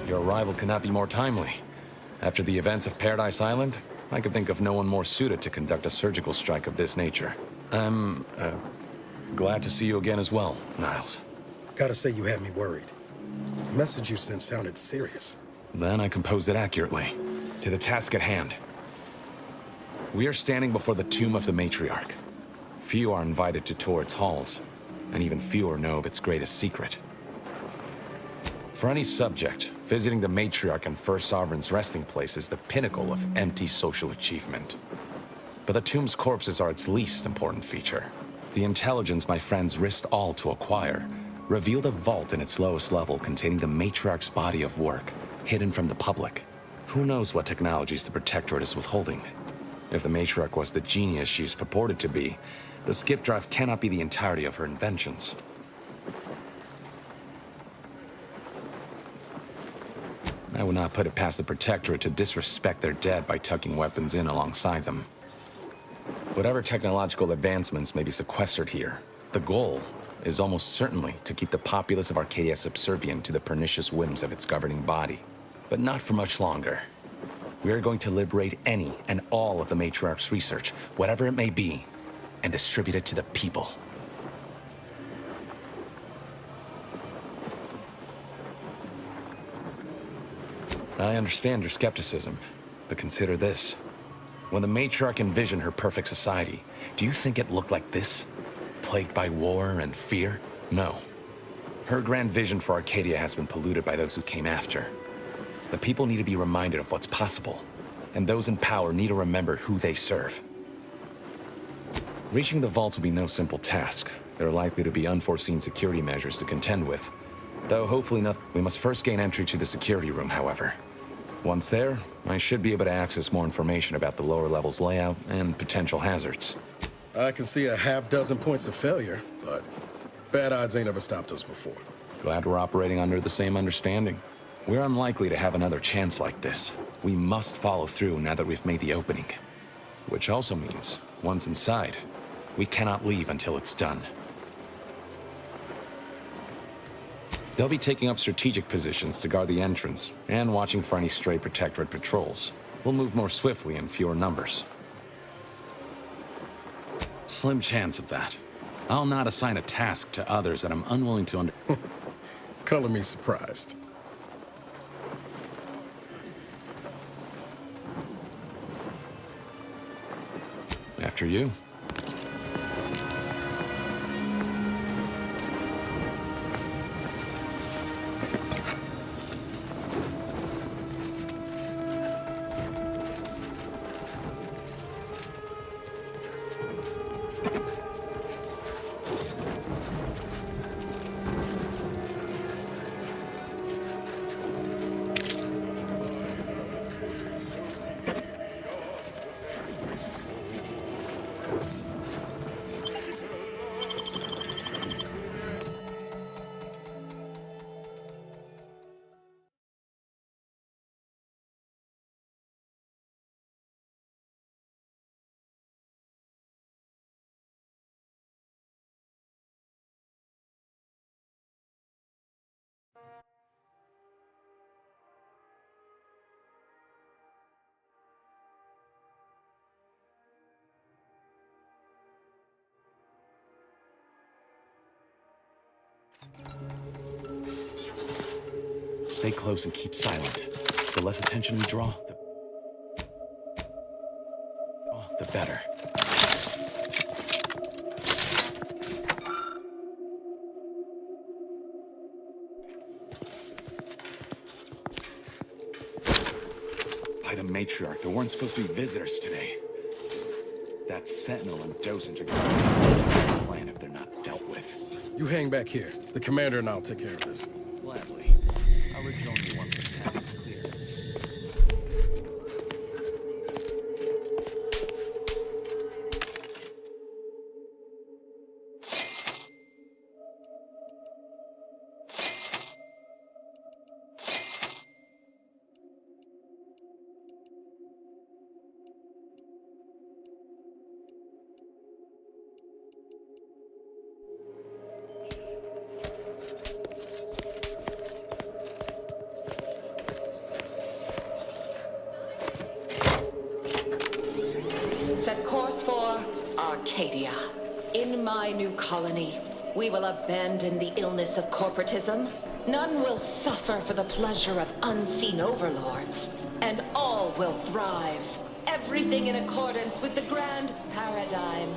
Your arrival could not be more timely. After the events of Paradise Island, I could think of no one more suited to conduct a surgical strike of this nature. I'm, glad to see you again as well, Niles. Gotta say you had me worried. The message you sent sounded serious. Then I composed it accurately. To the task at hand. We are standing before the tomb of the matriarch. Few are invited to tour its halls, and even fewer know of its greatest secret. For any subject, visiting the matriarch and first sovereign's resting place is the pinnacle of empty social achievement. But the tomb's corpses are its least important feature. The intelligence my friends risked all to acquire revealed a vault in its lowest level containing the matriarch's body of work, hidden from the public. Who knows what technologies the Protectorate is withholding? If the matriarch was the genius she's purported to be, the skip drive cannot be the entirety of her inventions. I would not put it past the Protectorate to disrespect their dead by tucking weapons in alongside them. Whatever technological advancements may be sequestered here, the goal is almost certainly to keep the populace of Arcadia subservient to the pernicious whims of its governing body. But not for much longer. We are going to liberate any and all of the matriarch's research, whatever it may be, and distribute it to the people. I understand your skepticism, but consider this. When the matriarch envisioned her perfect society, do you think it looked like this? Plagued by war and fear? No. Her grand vision for Arcadia has been polluted by those who came after. The people need to be reminded of what's possible, and those in power need to remember who they serve. Reaching the vault will be no simple task. There are likely to be unforeseen security measures to contend with, though hopefully nothing. We must first gain entry to the security room, however. Once there, I should be able to access more information about the lower level's layout and potential hazards. I can see a half-dozen points of failure, but bad odds ain't ever stopped us before. Glad we're operating under the same understanding. We're unlikely to have another chance like this. We must follow through now that we've made the opening. Which also means, once inside, we cannot leave until it's done. They'll be taking up strategic positions to guard the entrance and watching for any stray Protectorate patrols. We'll move more swiftly in fewer numbers. Slim chance of that. I'll not assign a task to others that I'm unwilling to Color me surprised. After you. Stay close and keep silent. The less attention we draw, the better. By the matriarch, there weren't supposed to be visitors today. That sentinel and docent are going to be the plan if they're not dealt with. You hang back here. The commander and I'll take care of this. Gladly. I'll rejoin you once the path is clear. Arcadia. In my new colony, we will abandon the illness of corporatism. None will suffer for the pleasure of unseen overlords. And all will thrive. Everything in accordance with the grand paradigm.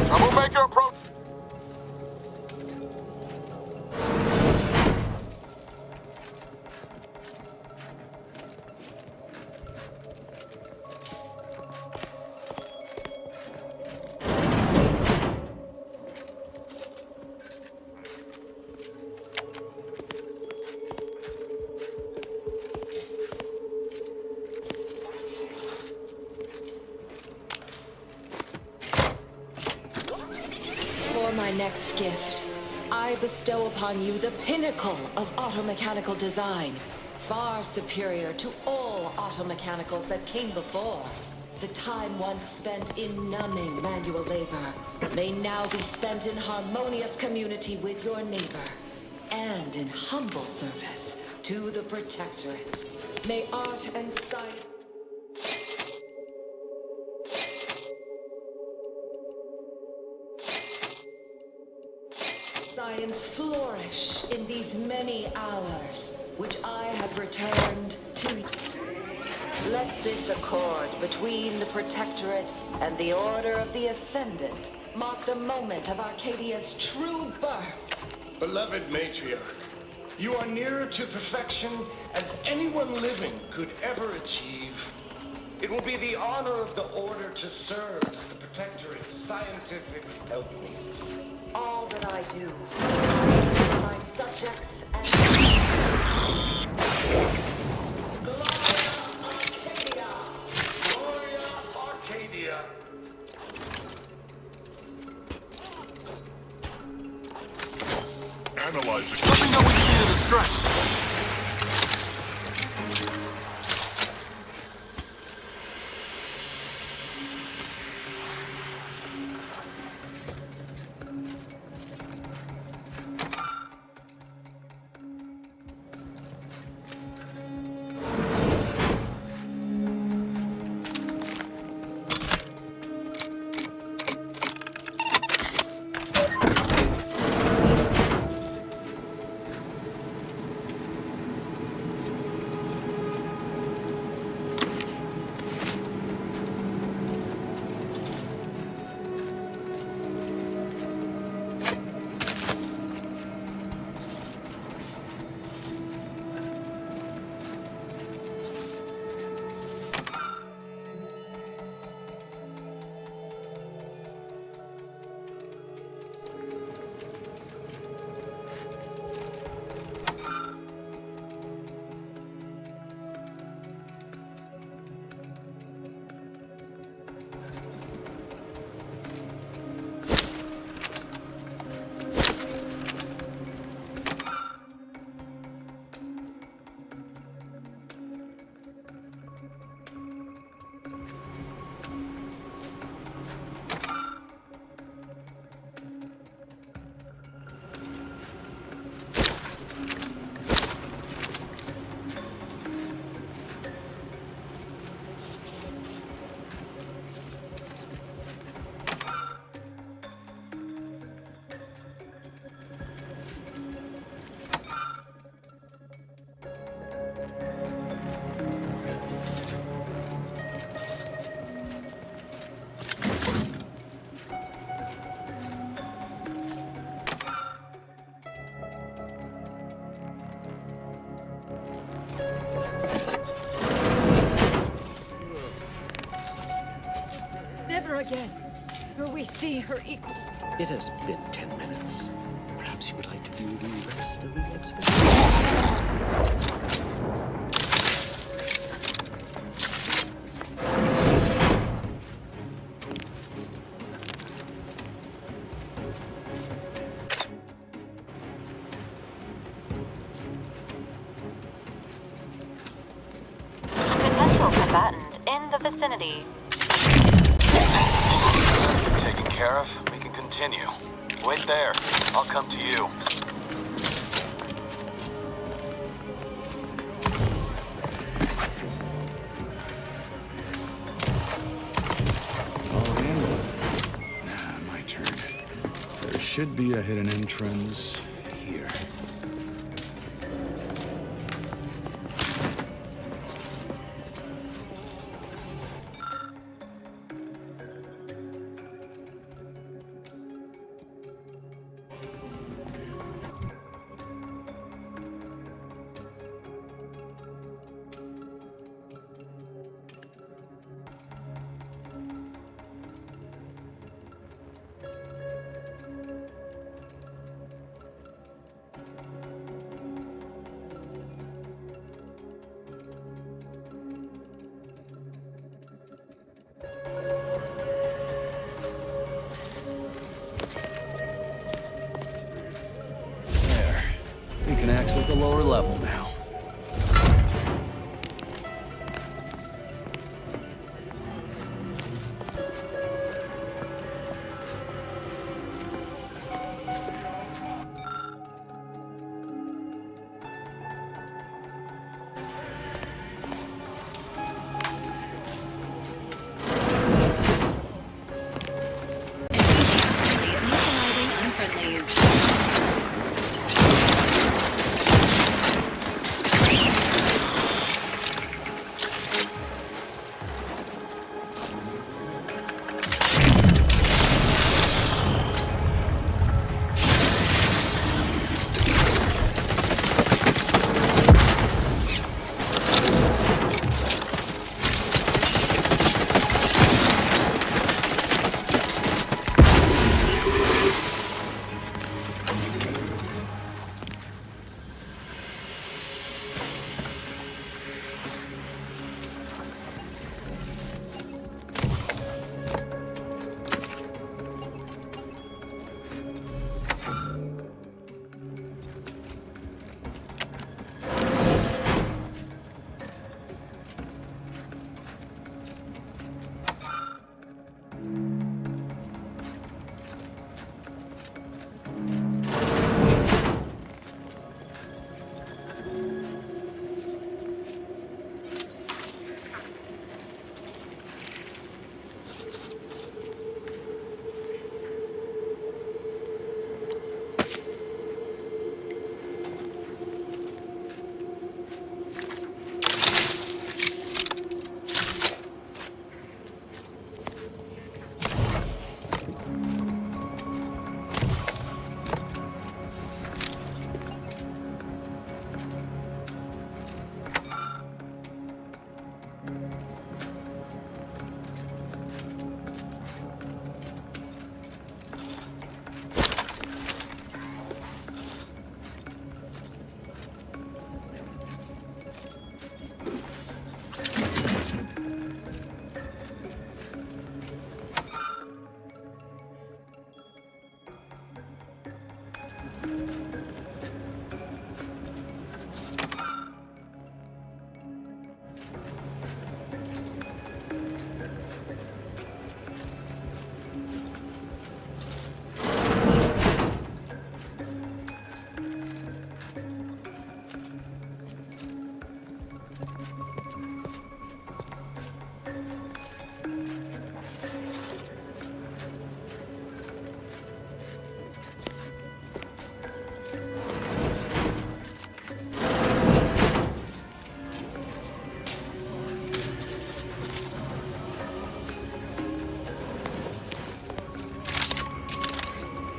Troublemaker approach. For my next gift, I bestow upon you the pinnacle of automechanical design, far superior to all automechanicals that came before. The time once spent in numbing manual labor may now be spent in harmonious community with your neighbor, and in humble service to the Protectorate. May art and science flourish in these many hours, which I have returned to you. Let this accord between the Protectorate and the Order of the Ascendant mark the moment of Arcadia's true birth. Beloved matriarch, you are nearer to perfection as anyone living could ever achieve. It will be the honor of the Order to serve the Protectorate's scientific helpmeet. All that I do, my subjects and... Gloria Arcadia! Gloria Arcadia! Analyzing. Let me know when you need a distraction. Never again will we see her equal. It has been 10 minutes. Perhaps you would like to view the rest of the expedition. threatened in the vicinity. Taken care of. We can continue. Wait there. I'll come to you. I'll handle it. My turn. There should be a hidden entrance here. We can access the lower level now. Neutralizing unfriendlies.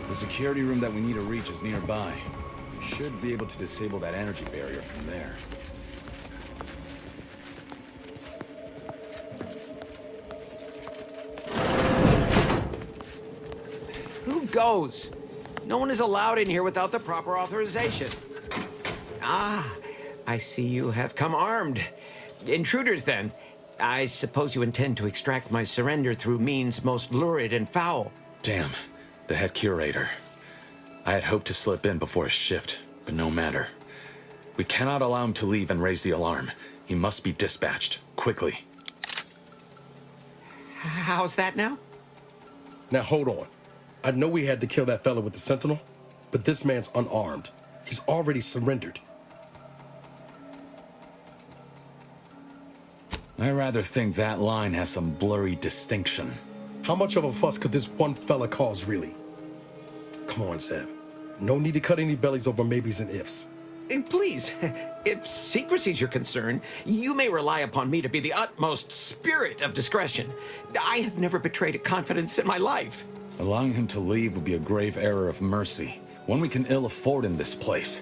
The security room that we need to reach is nearby. We should be able to disable that energy barrier from there. Who goes? No one is allowed in here without the proper authorization. Ah, I see you have come armed. Intruders, then. I suppose you intend to extract my surrender through means most lurid and foul. Damn, the head curator. I had hoped to slip in before his shift, but no matter. We cannot allow him to leave and raise the alarm. He must be dispatched, quickly. How's that now? Now hold on. I know we had to kill that fella with the Sentinel, but this man's unarmed. He's already surrendered. I rather think that line has some blurry distinction. How much of a fuss could this one fella cause, really? Come on, Zeb. No need to cut any bellies over maybes and ifs. Please, if secrecy's your concern, you may rely upon me to be the utmost spirit of discretion. I have never betrayed a confidence in my life. Allowing him to leave would be a grave error of mercy, one we can ill afford in this place.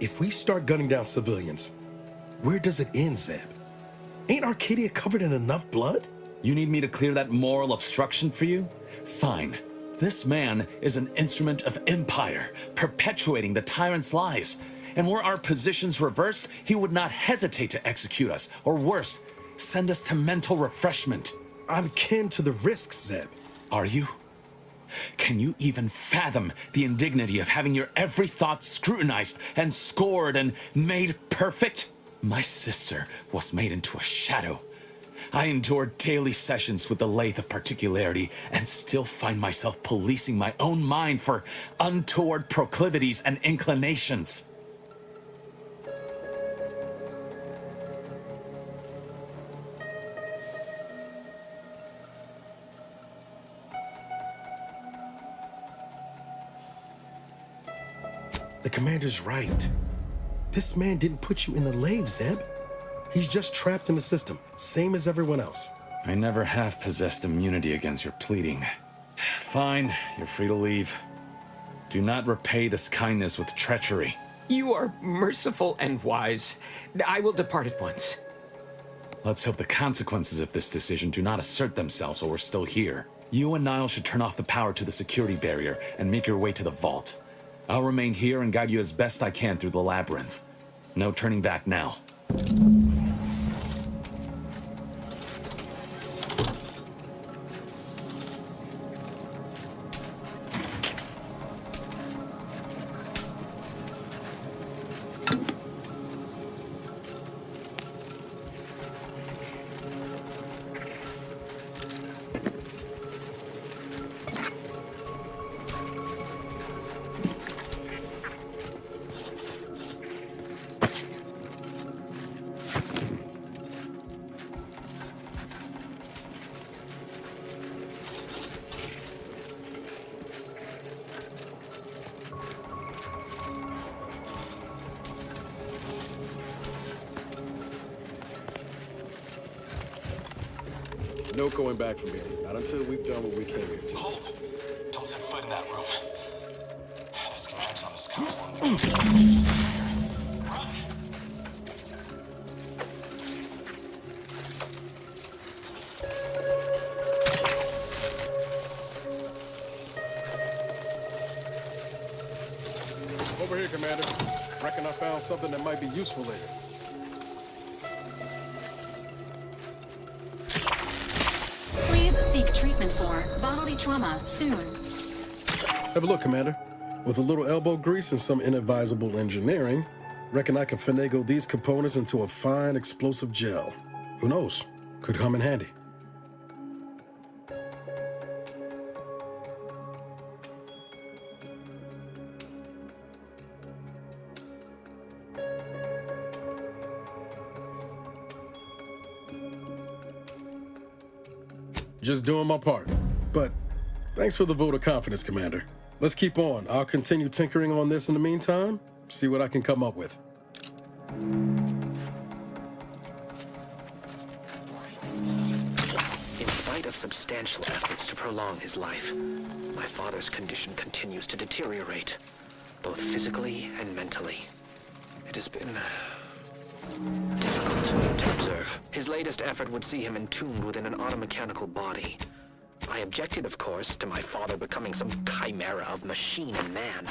If we start gunning down civilians, where does it end, Zeb? Ain't Arcadia covered in enough blood? You need me to clear that moral obstruction for you? Fine. This man is an instrument of empire, perpetuating the tyrant's lies. And were our positions reversed, he would not hesitate to execute us, or worse, send us to mental refreshment. I'm kin to the risks, Zeb. Are you? Can you even fathom the indignity of having your every thought scrutinized and scored and made perfect? My sister was made into a shadow. I endured daily sessions with the lathe of particularity and still find myself policing my own mind for untoward proclivities and inclinations. The commander's right. This man didn't put you in the lathe, Zeb. He's just trapped in the system, same as everyone else. I never have possessed immunity against your pleading. Fine, you're free to leave. Do not repay this kindness with treachery. You are merciful and wise. I will depart at once. Let's hope the consequences of this decision do not assert themselves while we're still here. You and Niall should turn off the power to the security barrier and make your way to the vault. I'll remain here and guide you as best I can through the labyrinth. No turning back now. No going back from here. Not until we've done what we came here to. Hold! Don't set foot in that room. The schematics on this console just run! Over here, Commander. Reckon I found something that might be useful later. Please seek treatment for bodily trauma soon. Have a look, Commander. With a little elbow grease and some inadvisable engineering, reckon I can finagle these components into a fine explosive gel. Who knows? Could come in handy. Just doing my part. But thanks for the vote of confidence, Commander. Let's keep on. I'll continue tinkering on this in the meantime, see what I can come up with. In spite of substantial efforts to prolong his life, my father's condition continues to deteriorate, both physically and mentally. It has been difficult to observe. His latest effort would see him entombed within an automechanical body. I objected, of course, to my father becoming some chimera of machine and man,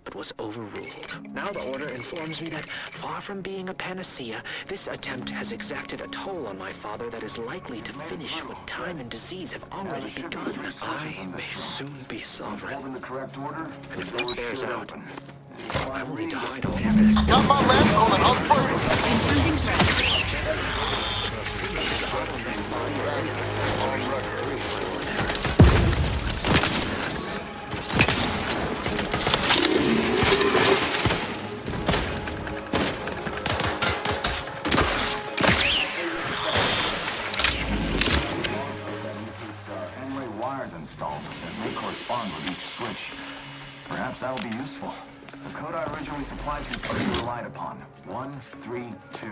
but was overruled. Now the Order informs me that, far from being a panacea, this attempt has exacted a toll on my father that is likely to finish what time and disease have already begun. I may soon be sovereign. And if that bears out, I will need to hide all of this. Got my men on an upgrade. Confronting threat. Installed that may correspond with each switch. Perhaps that will be useful. The code I originally supplied can still be relied upon. 132.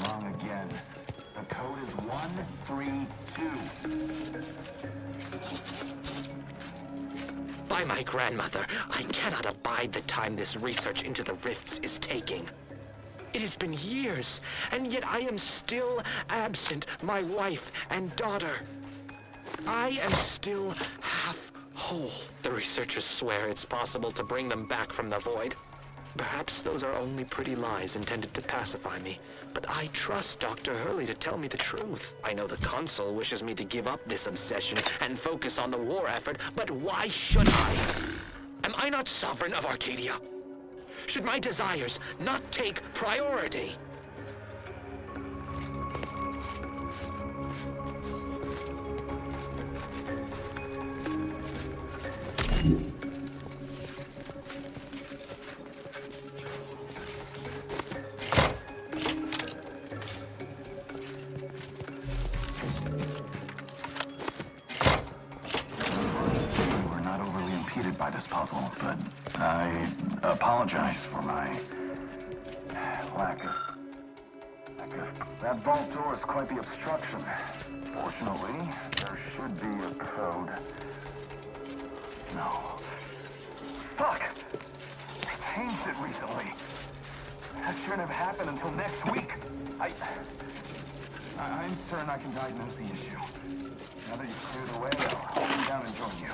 Wrong again. The code is 132. By my grandmother, I cannot abide the time this research into the rifts is taking. It has been years, and yet I am still absent my wife and daughter. I am still half whole. The researchers swear it's possible to bring them back from the void. Perhaps those are only pretty lies intended to pacify me, but I trust Dr. Hurley to tell me the truth. I know the Consul wishes me to give up this obsession and focus on the war effort, but why should I? Am I not sovereign of Arcadia? Should my desires not take priority? We're not overly impeded by this puzzle, but I apologize for my lack of... That vault door is quite the obstruction. Fortunately, there should be a code. No. Fuck! I changed it recently. That shouldn't have happened until next week. I'm certain I can diagnose the issue. Now that you've cleared the way, I'll come down and join you.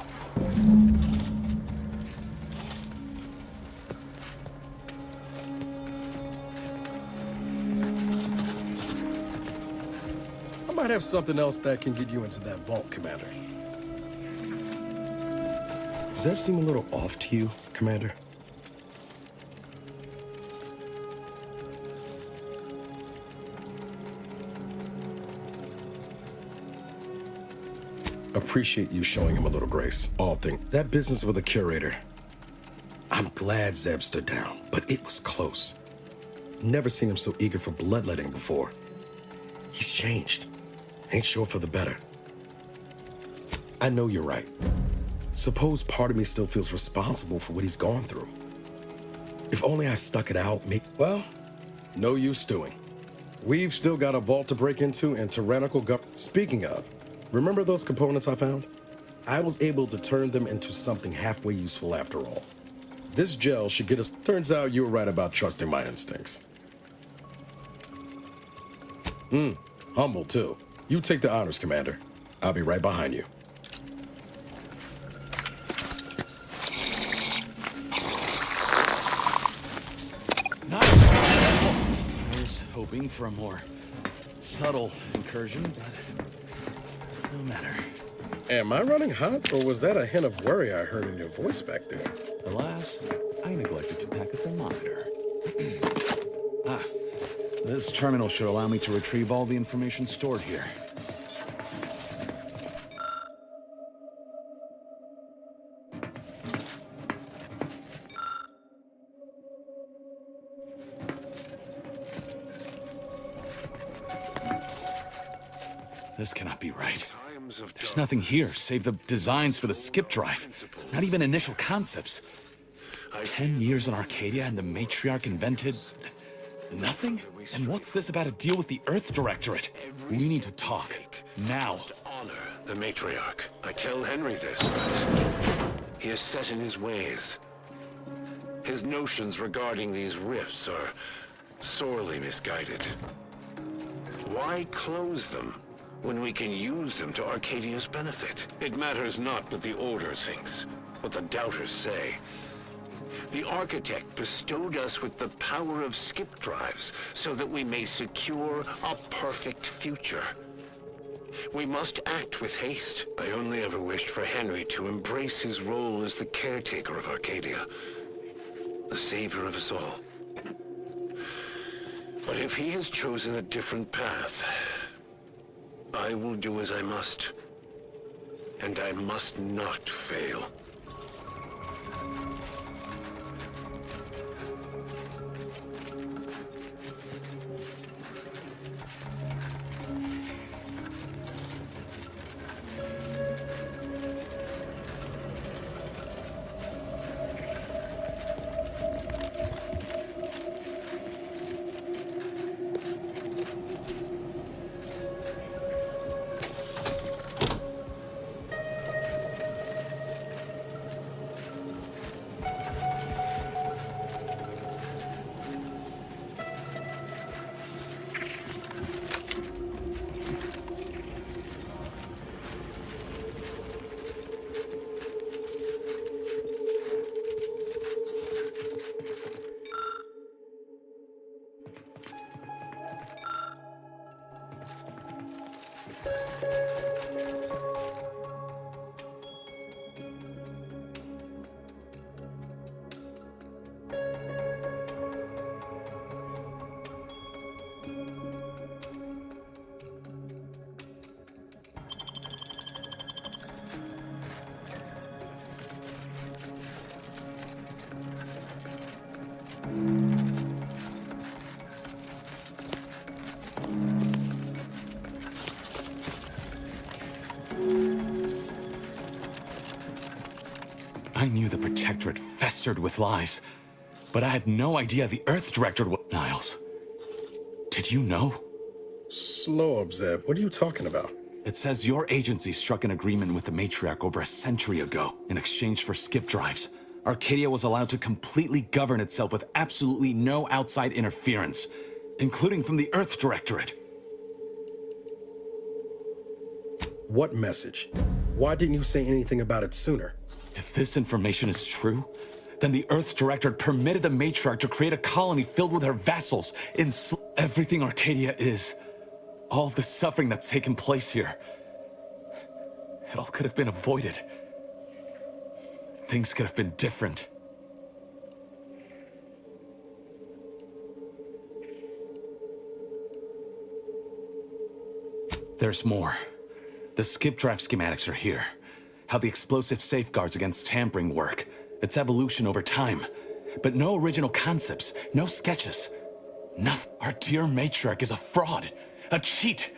I might have something else that can get you into that vault, Commander. Does that seem a little off to you, Commander? Appreciate you showing him a little grace. All thing. That business with the curator. I'm glad Zeb stood down, but it was close. Never seen him so eager for bloodletting before. He's changed. Ain't sure for the better. I know you're right. Suppose part of me still feels responsible for what he's gone through. If only I stuck it out, well, no use stewing. We've still got a vault to break into and tyrannical Speaking of, remember those components I found? I was able to turn them into something halfway useful after all. This gel should get us... Turns out you were right about trusting my instincts. Humble, too. You take the honors, Commander. I'll be right behind you. I was hoping for a more subtle incursion, but no matter. Am I running hot, or was that a hint of worry I heard in your voice back there? Alas, I neglected to pack a thermometer. This terminal should allow me to retrieve all the information stored here. This cannot be right. There's nothing here save the designs for the skip drive. Not even initial concepts. 10 years in Arcadia and the matriarch invented... nothing? And what's this about a deal with the Earth Directorate? We need to talk. Now. Honor the matriarch. I tell Henry this, but he is set in his ways. His notions regarding these rifts are sorely misguided. Why close them when we can use them to Arcadia's benefit. It matters not what the Order thinks, what the Doubters say. The Architect bestowed us with the power of skip drives so that we may secure a perfect future. We must act with haste. I only ever wished for Henry to embrace his role as the caretaker of Arcadia, the savior of us all. But if he has chosen a different path, I will do as I must. And I must not fail. I knew the Protectorate festered with lies, but I had no idea the Earth Directorate was... Niles, did you know? Slow up, Zeb. What are you talking about? It says your agency struck an agreement with the Matriarch over a century ago in exchange for skip drives. Arcadia was allowed to completely govern itself with absolutely no outside interference, including from the Earth Directorate. What message? Why didn't you say anything about it sooner? If this information is true, then the Earth Directorate permitted the Matriarch to create a colony filled with her vassals, everything Arcadia is. All of the suffering that's taken place here. It all could have been avoided. Things could have been different. There's more. The skip drive schematics are here. How the explosive safeguards against tampering work, its evolution over time. But no original concepts, no sketches. Nothing. Our dear Matriarch is a fraud, a cheat.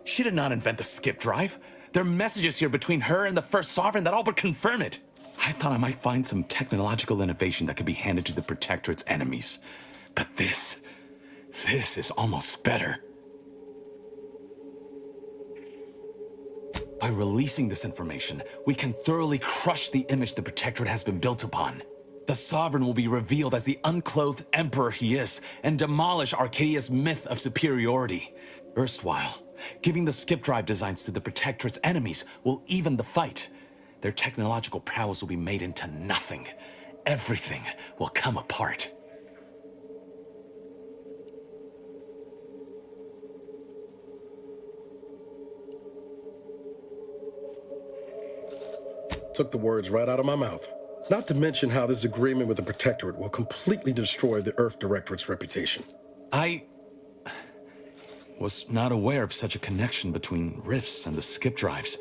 She did not invent the skip drive. There are messages here between her and the First Sovereign that all but confirm it. I thought I might find some technological innovation that could be handed to the Protectorate's enemies. But this is almost better. By releasing this information, we can thoroughly crush the image the Protectorate has been built upon. The Sovereign will be revealed as the unclothed Emperor he is, and demolish Arcadia's myth of superiority. Erstwhile, giving the skip drive designs to the Protectorate's enemies will even the fight. Their technological prowess will be made into nothing. Everything will come apart. Took the words right out of my mouth. Not to mention how this agreement with the Protectorate will completely destroy the Earth Directorate's reputation. I was not aware of such a connection between rifts and the skip drives.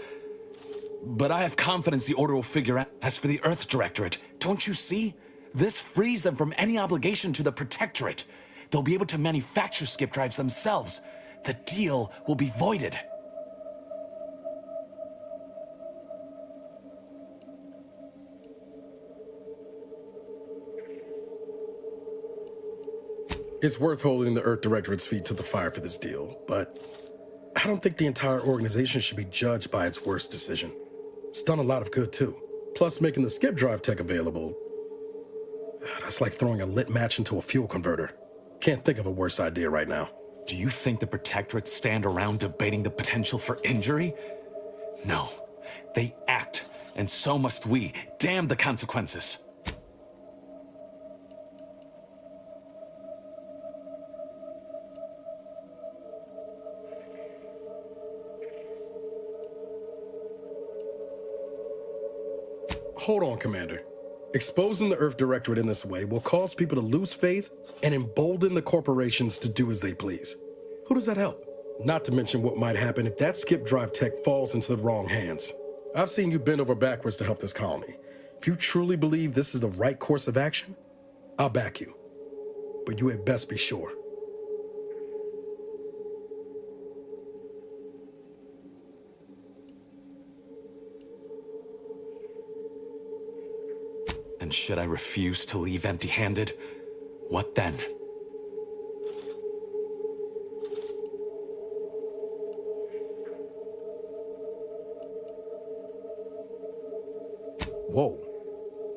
But I have confidence the Order will figure out. As for the Earth Directorate, don't you see? This frees them from any obligation to the Protectorate. They'll be able to manufacture skip drives themselves. The deal will be voided. It's worth holding the Earth Directorate's feet to the fire for this deal, but I don't think the entire organization should be judged by its worst decision. It's done a lot of good, too. Plus, making the skip drive tech available, that's like throwing a lit match into a fuel converter. Can't think of a worse idea right now. Do you think the Protectorates stand around debating the potential for injury? No. They act, and so must we. Damn the consequences. Hold on, Commander. Exposing the Earth Directorate in this way will cause people to lose faith and embolden the corporations to do as they please. Who does that help? Not to mention what might happen if that skip drive tech falls into the wrong hands. I've seen you bend over backwards to help this colony. If you truly believe this is the right course of action, I'll back you. But you had best be sure. And should I refuse to leave empty-handed? What then? Whoa.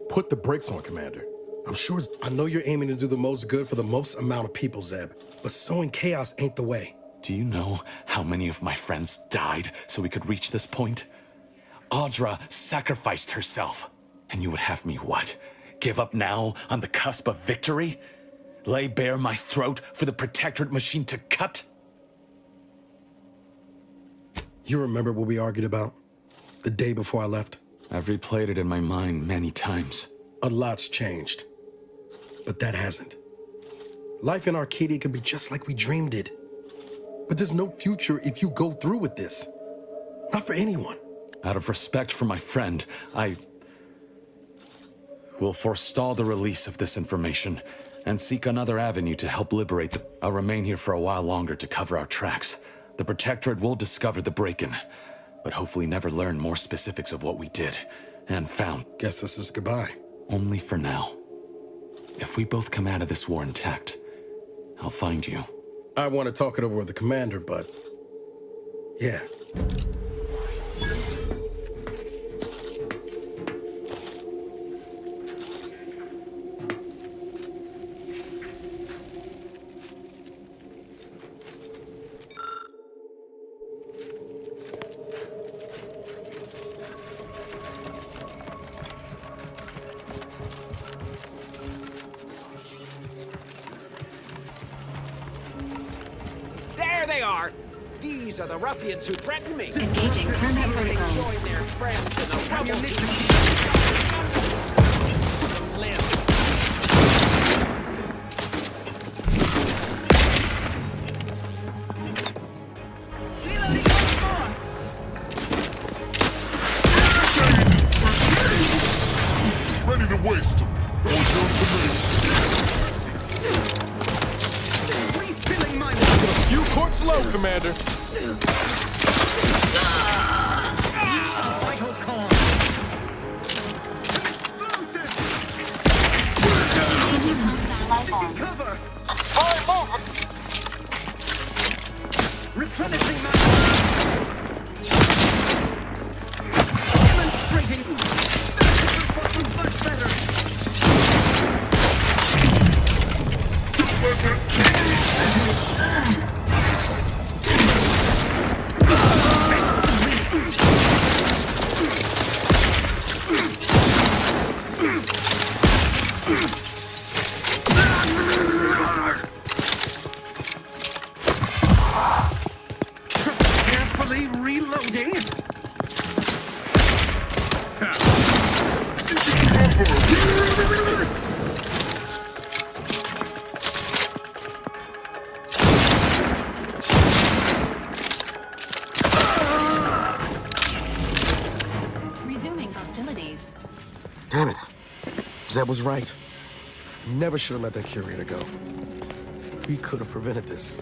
Put the brakes on, Commander. I know you're aiming to do the most good for the most amount of people, Zeb, but sowing chaos ain't the way. Do you know how many of my friends died so we could reach this point? Audra sacrificed herself. And you would have me what? Give up now on the cusp of victory? Lay bare my throat for the Protectorate machine to cut? You remember what we argued about the day before I left? I've replayed it in my mind many times. A lot's changed, but that hasn't. Life in Arcadia could be just like we dreamed it. But there's no future if you go through with this. Not for anyone. Out of respect for my friend, I will forestall the release of this information and seek another avenue to help liberate the... I'll remain here for a while longer to cover our tracks. The Protectorate will discover the break-in, but hopefully never learn more specifics of what we did and found. Guess this is goodbye. Only for now. If we both come out of this war intact, I'll find you. I want to talk it over with the commander, but... yeah. There they are! These are the ruffians who threatened me. Engaging combat protocols. Join their friends in the rebel live. Ready to waste them. You courts low, Commander. Engaging hostile life forms. Replenishing my... Demonstrating... much better! Carefully reloading. Resuming hostilities. Damn it. Zeb was right. Never should have let that curator go. We could have prevented this.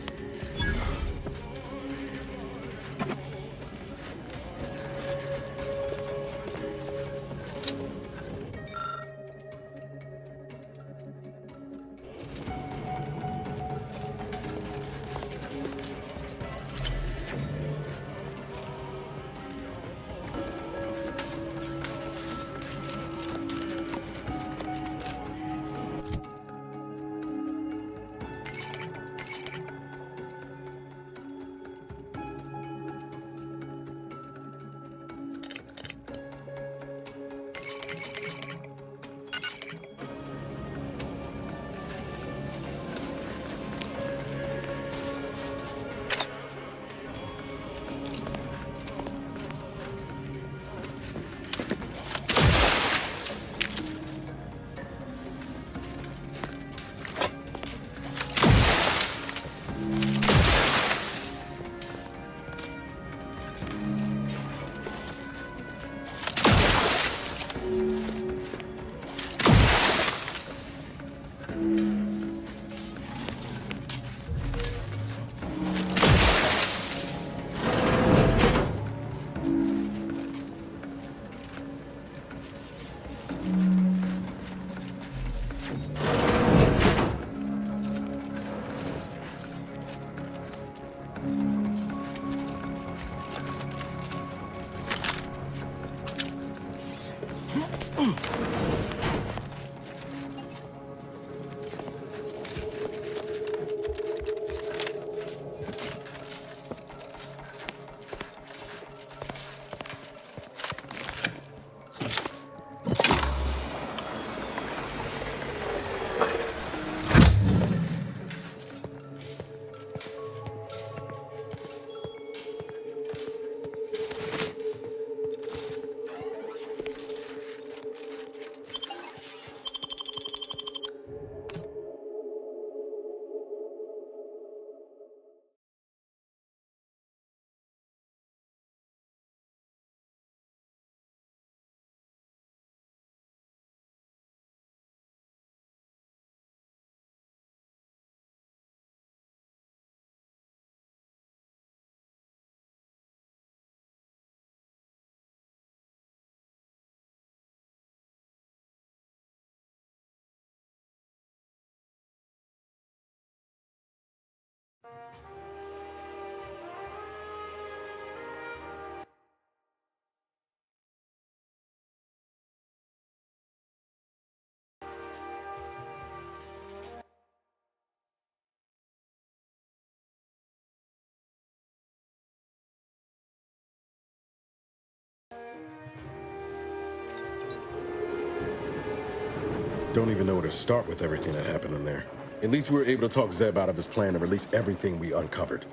Don't even know where to start with everything that happened in there. At least we were able to talk Zeb out of his plan to release everything we uncovered.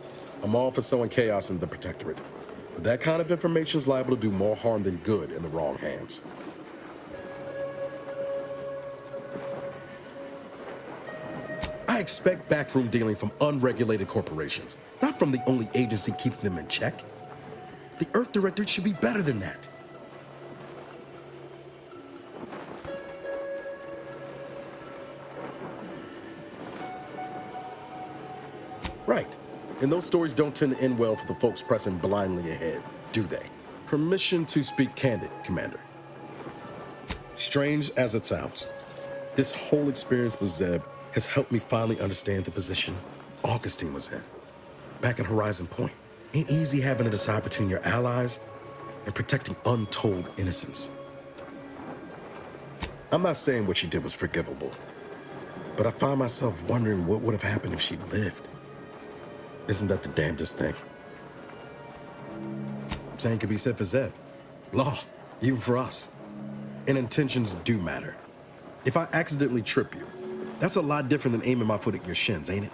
I'm all for sowing chaos in the Protectorate, but that kind of information is liable to do more harm than good in the wrong hands. I expect backroom dealing from unregulated corporations, not from the only agency keeping them in check. The Earth Directorate should be better than that. Right. And those stories don't tend to end well for the folks pressing blindly ahead, do they? Permission to speak candid, Commander. Strange as it sounds, this whole experience with Zeb has helped me finally understand the position Augustine was in. Back at Horizon Point, ain't easy having to decide between your allies and protecting untold innocence. I'm not saying what she did was forgivable, but I find myself wondering what would have happened if she'd lived. Isn't that the damnedest thing? Same could be said for Zeb. Law, even for us. And intentions do matter. If I accidentally trip you, that's a lot different than aiming my foot at your shins, ain't it?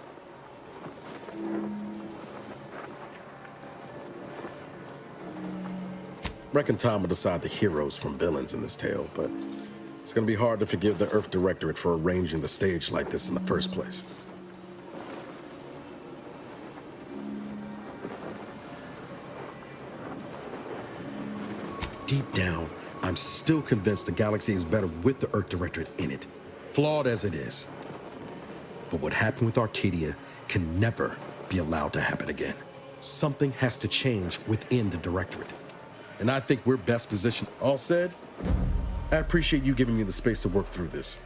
Reckon time will decide the heroes from villains in this tale, but it's gonna be hard to forgive the Earth Directorate for arranging the stage like this in the first place. Deep down, I'm still convinced the galaxy is better with the Earth Directorate in it, flawed as it is. But what happened with Arcadia can never be allowed to happen again. Something has to change within the Directorate. And I think we're best positioned. All said, I appreciate you giving me the space to work through this.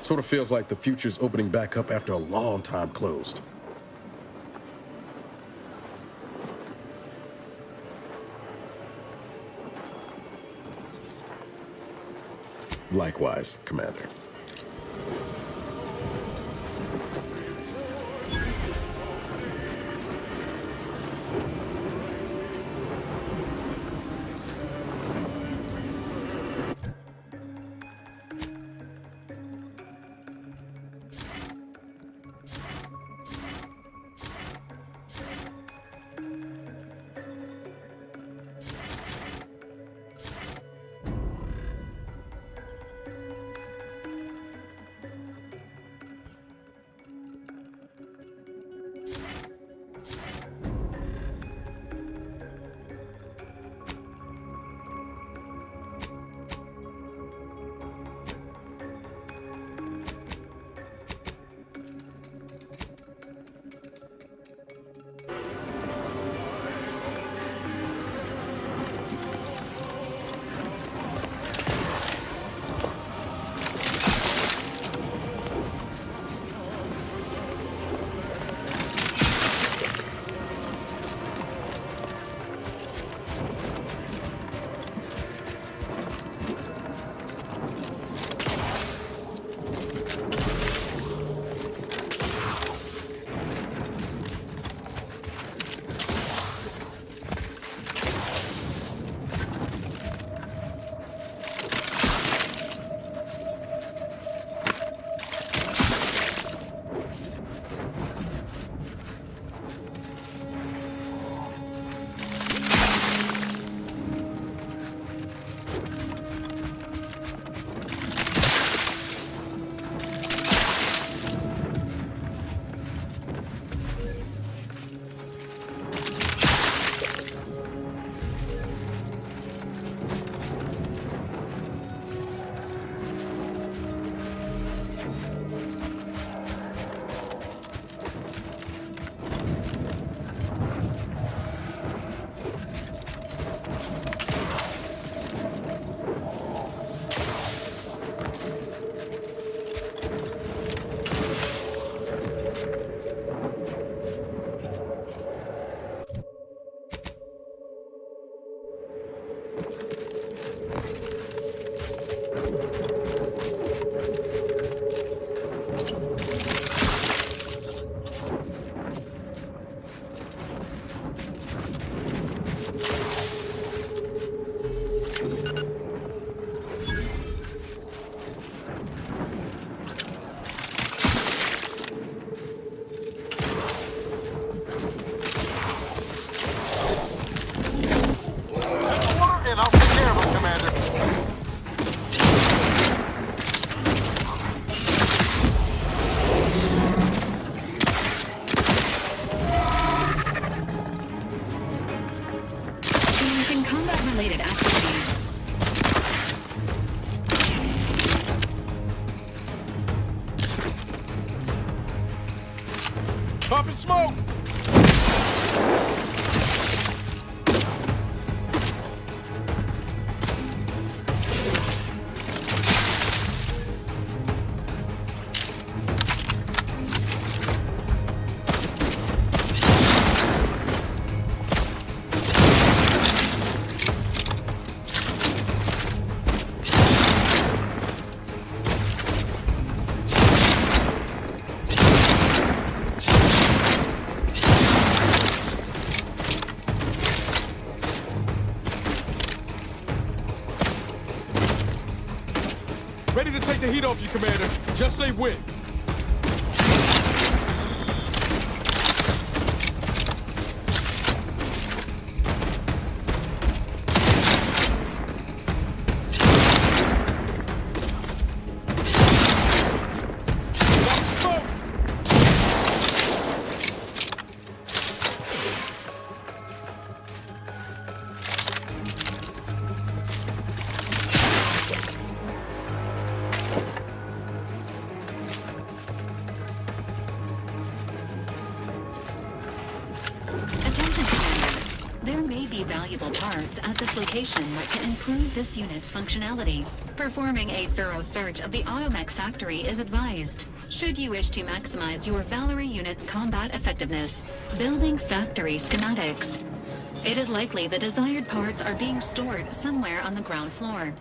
Sort of feels like the future's opening back up after a long time closed. Likewise, Commander. Popping smoke! Ready to take the heat off you, Commander. Just say when. Attention, Commander. There may be valuable parts at this location that can improve this unit's functionality. Performing a thorough search of the automech factory is advised. Should you wish to maximize your Valerie unit's combat effectiveness, building factory schematics. It is likely the desired parts are being stored somewhere on the ground floor.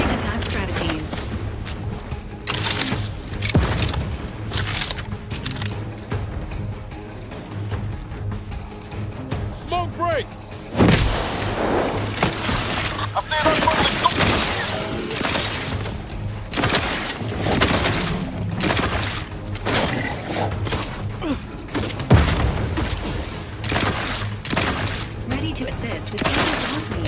Attack strategies. Smoke break! Ready to assist with agents help me.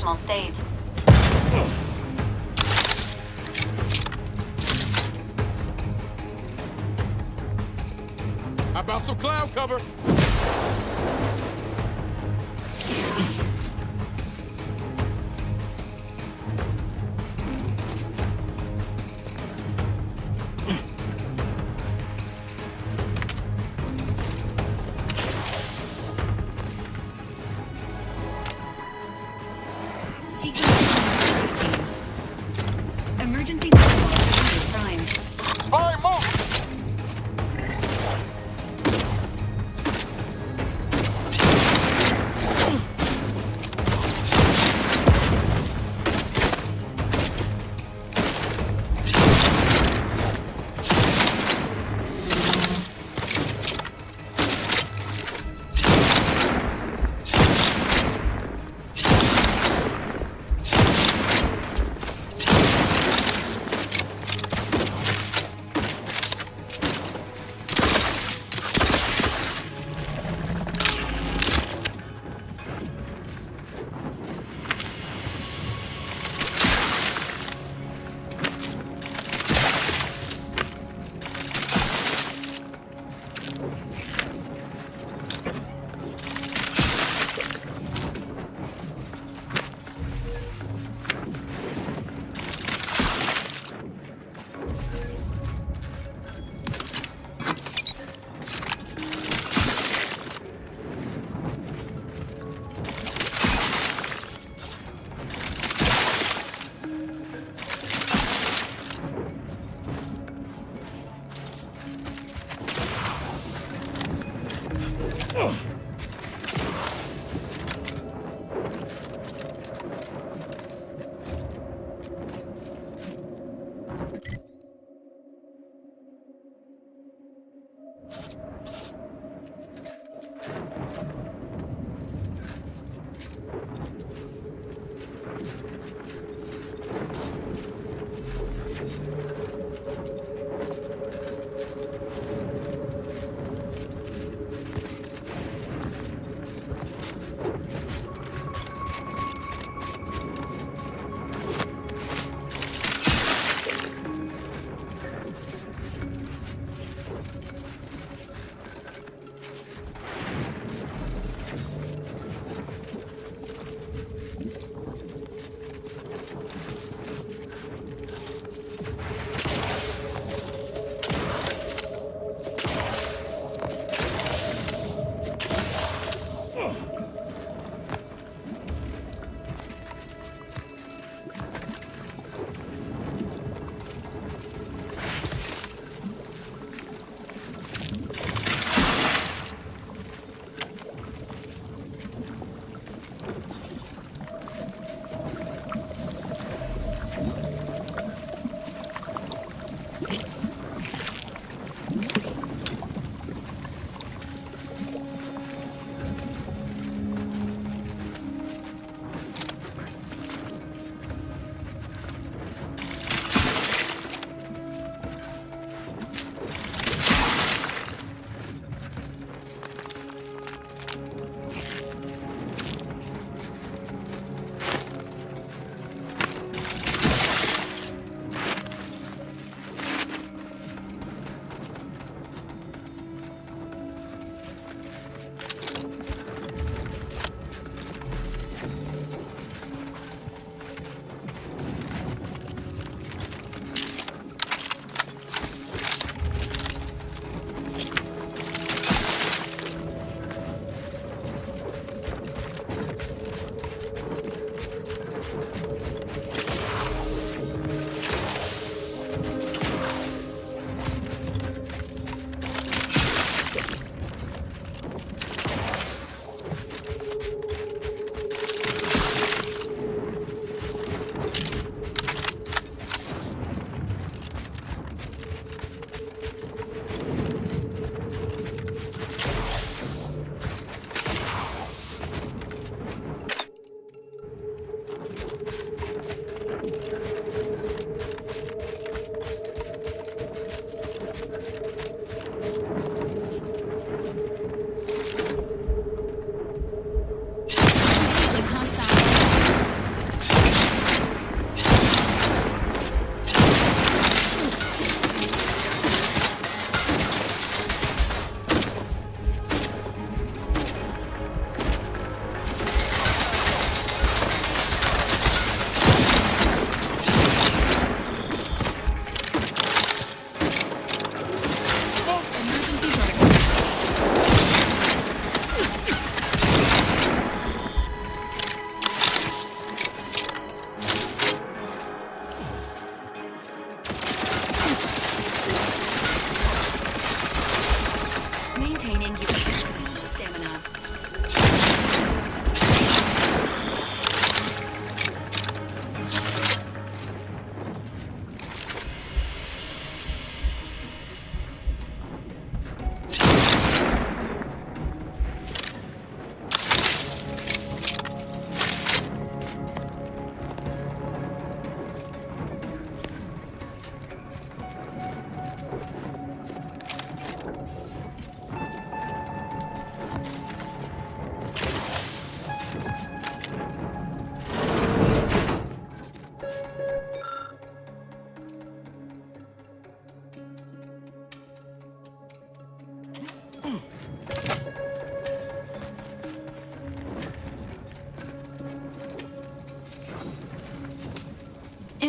optimal state. How about some cloud cover? Sequence. Emergency protocol primed. Spy, move!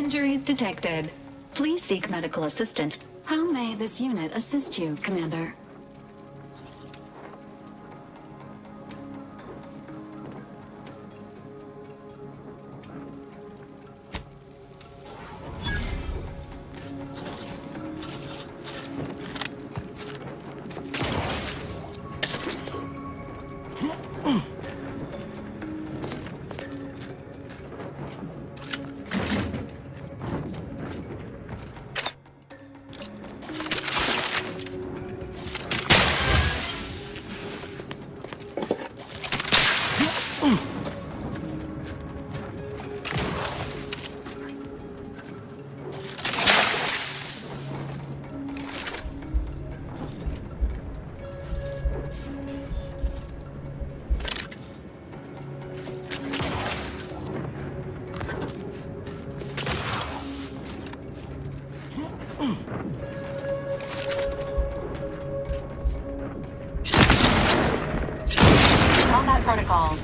Injuries detected. Please seek medical assistance. How may this unit assist you, Commander? Combat protocols.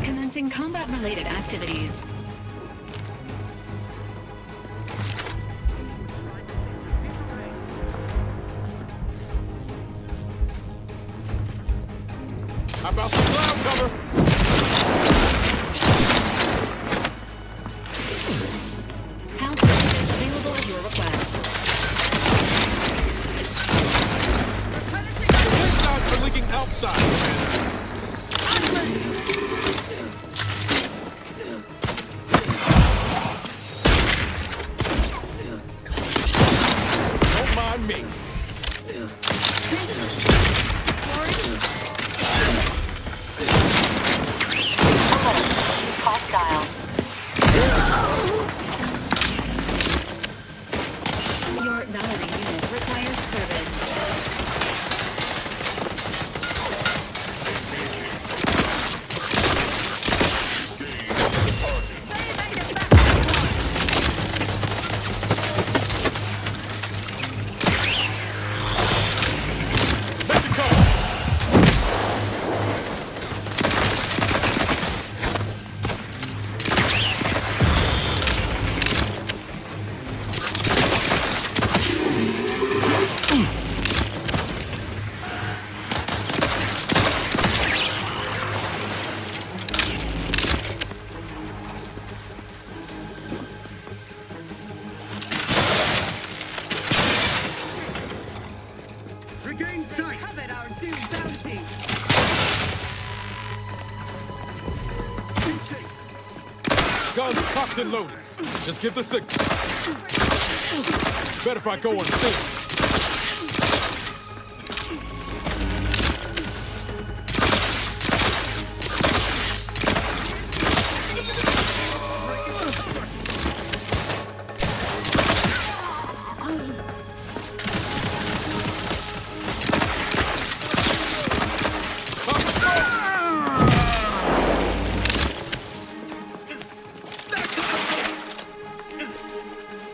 Commencing combat-related activities. How about some cloud cover? Health is available at your request. Pipelines are leaking outside, Commander. Don't mind me. Hostile. Your Valerie unit requires service. Regain sight. Covered our due bounty. Guns cocked and loaded. Just give the signal. Better if I go unseen.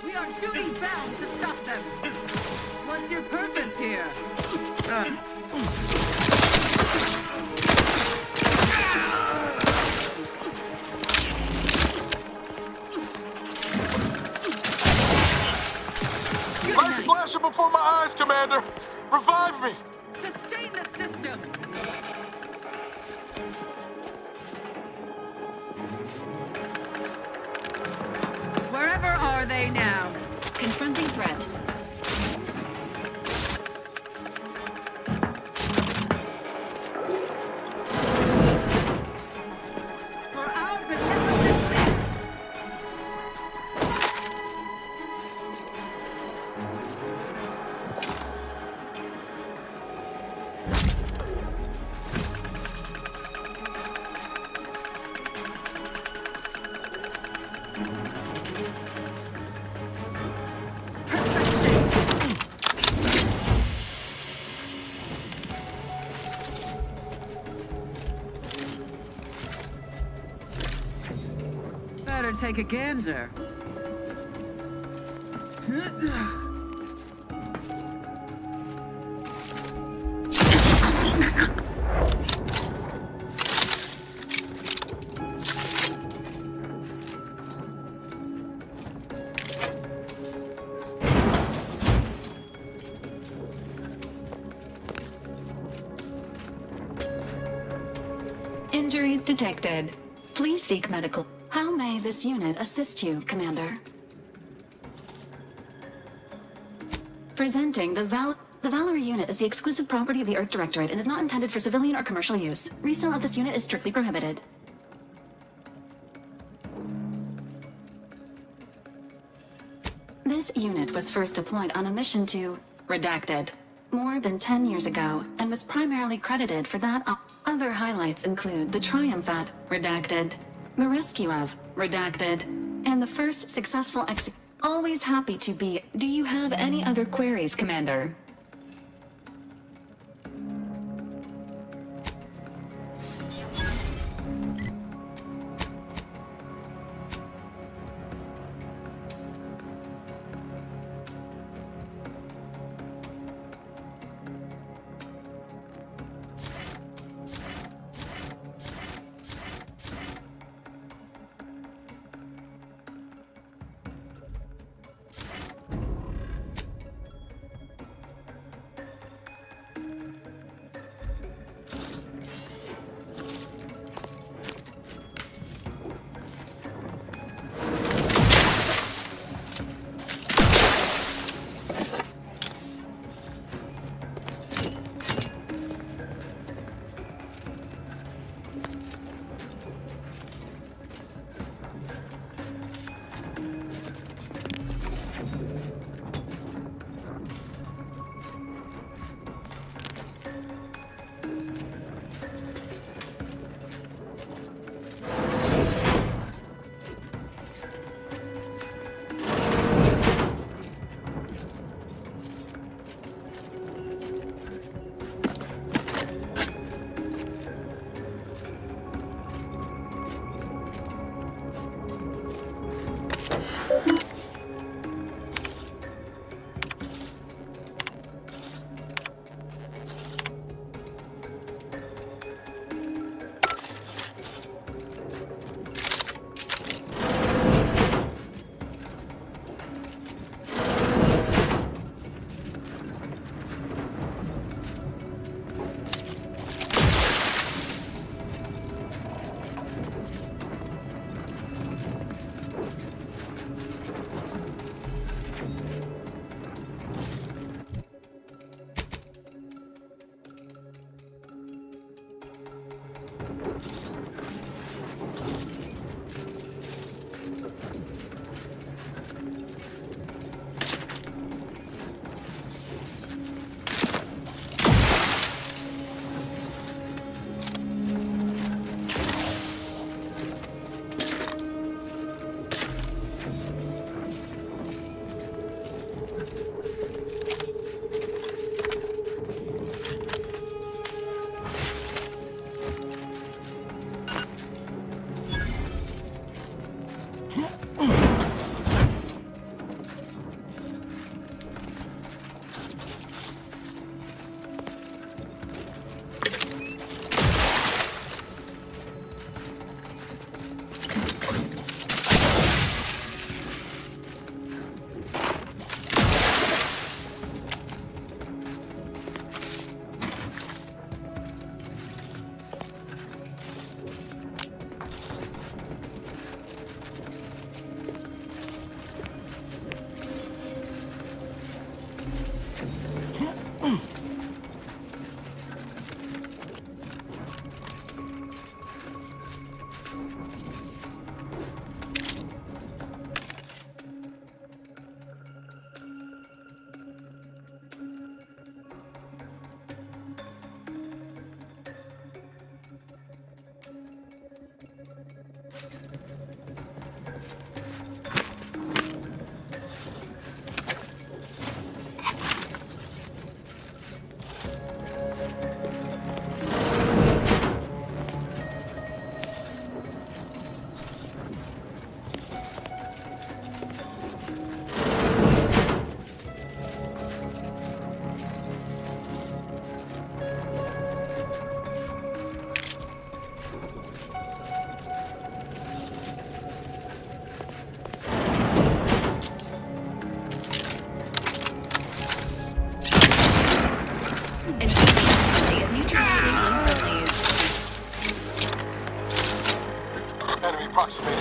We are duty bound to stop them. What's your purpose here? Lights flashing before my eyes, Commander. Revive me. Sustain the system. Wherever are they now? Confronting threat. For our beneficent. take a gander. Injuries detected. Please seek medical. How may this unit assist you, Commander? Presenting the Valerie unit is the exclusive property of the Earth Directorate and is not intended for civilian or commercial use. Resale of this unit is strictly prohibited. This unit was first deployed on a mission to Redacted more than 10 years ago and was primarily credited for that. Other highlights include the triumph at Redacted, the rescue of Redacted, and the first successful Always happy to be. Do you have any other queries, Commander?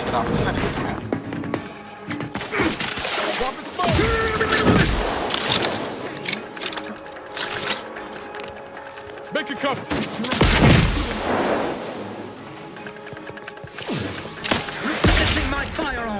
an opportunity, Commander. Dropping smoke! Make it cover! Replenishing my firearm!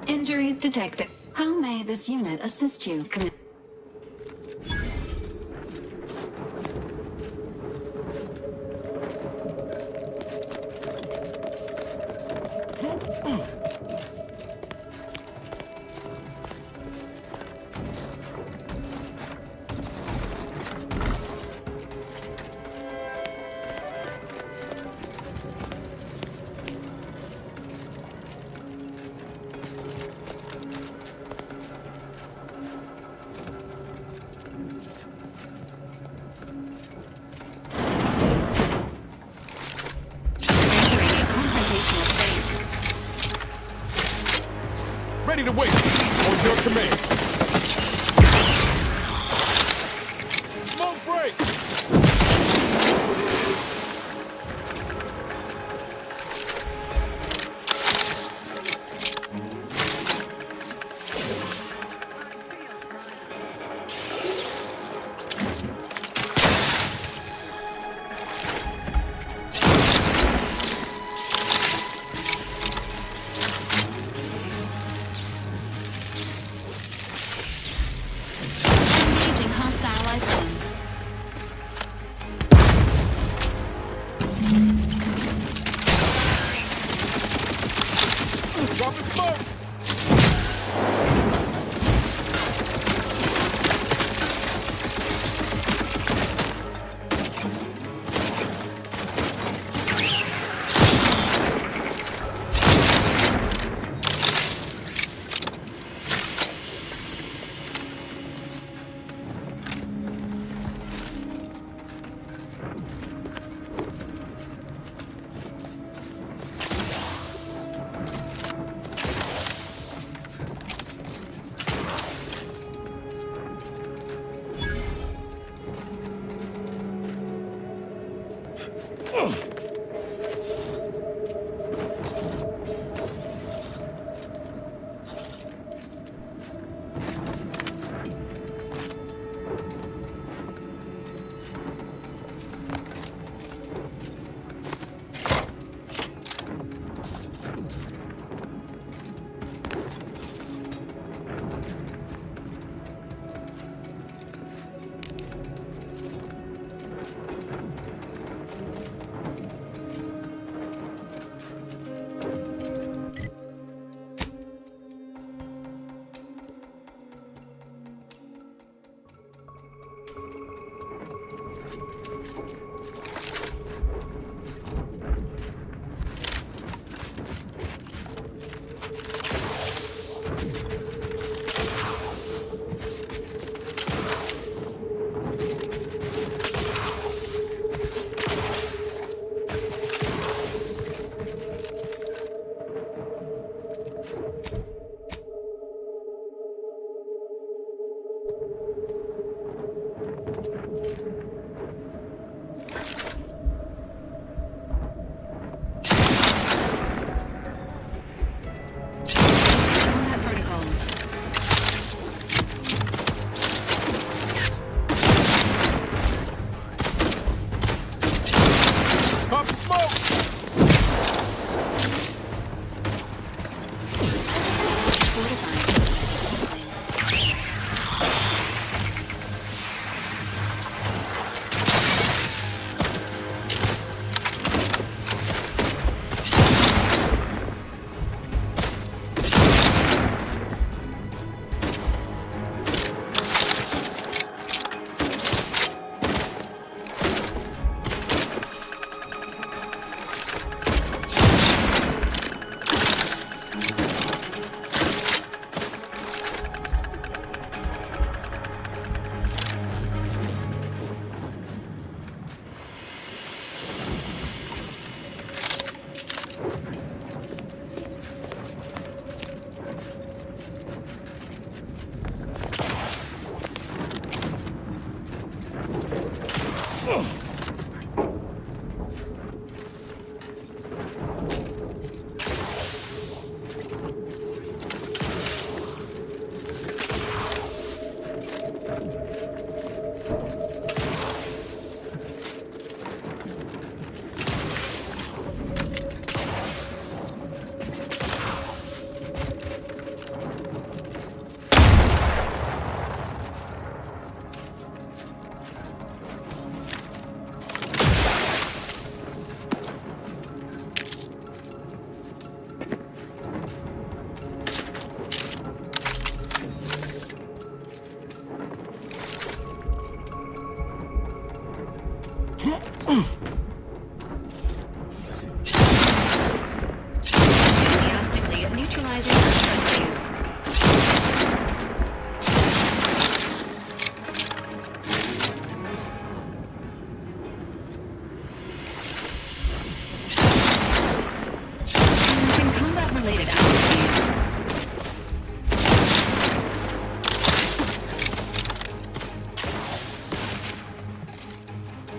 Injuries detected. How may this unit assist you, Commander? ready to wait. On your command. Smoke break!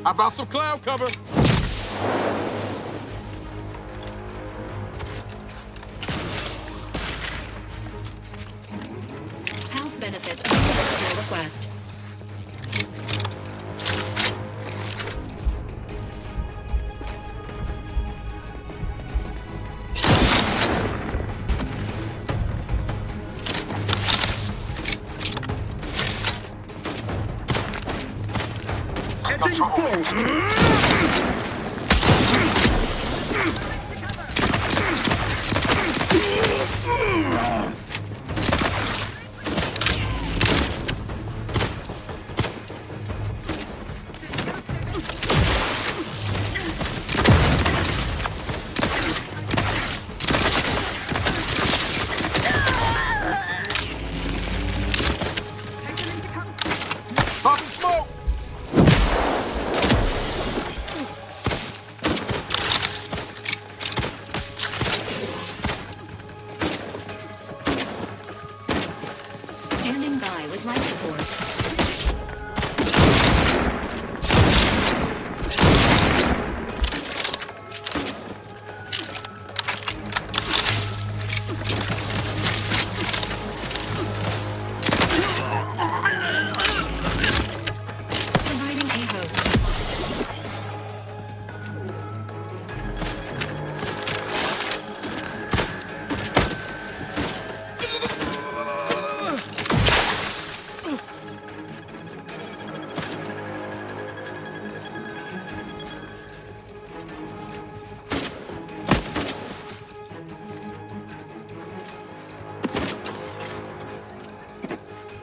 How about some cloud cover? Health benefits available at your request. Popping smoke! Standing by with life support. Providing a host.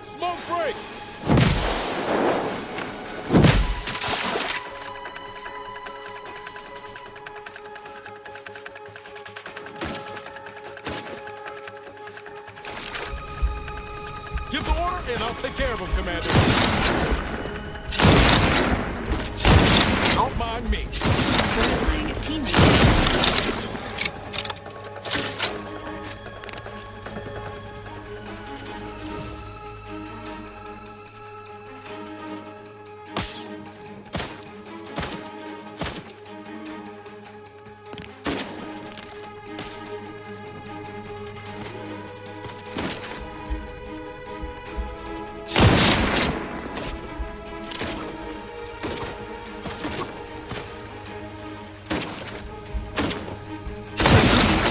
Smoke break! Give the order and I'll take care of him, Commander. Don't mind me. Notifying a teammate.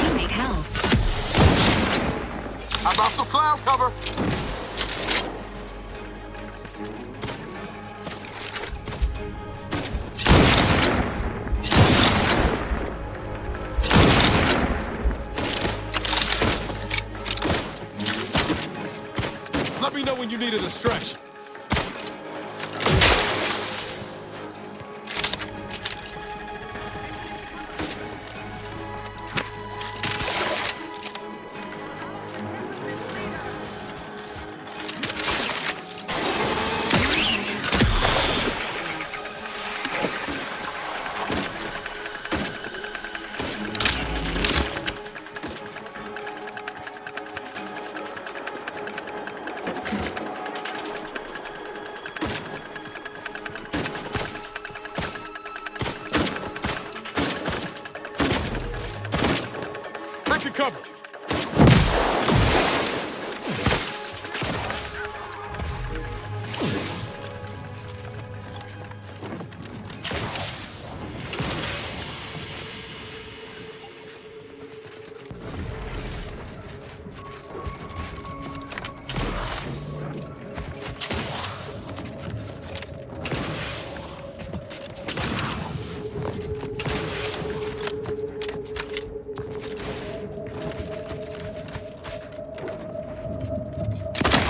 Teammate health. How about some cloud cover? Let me know when you need a distraction. Take your cover.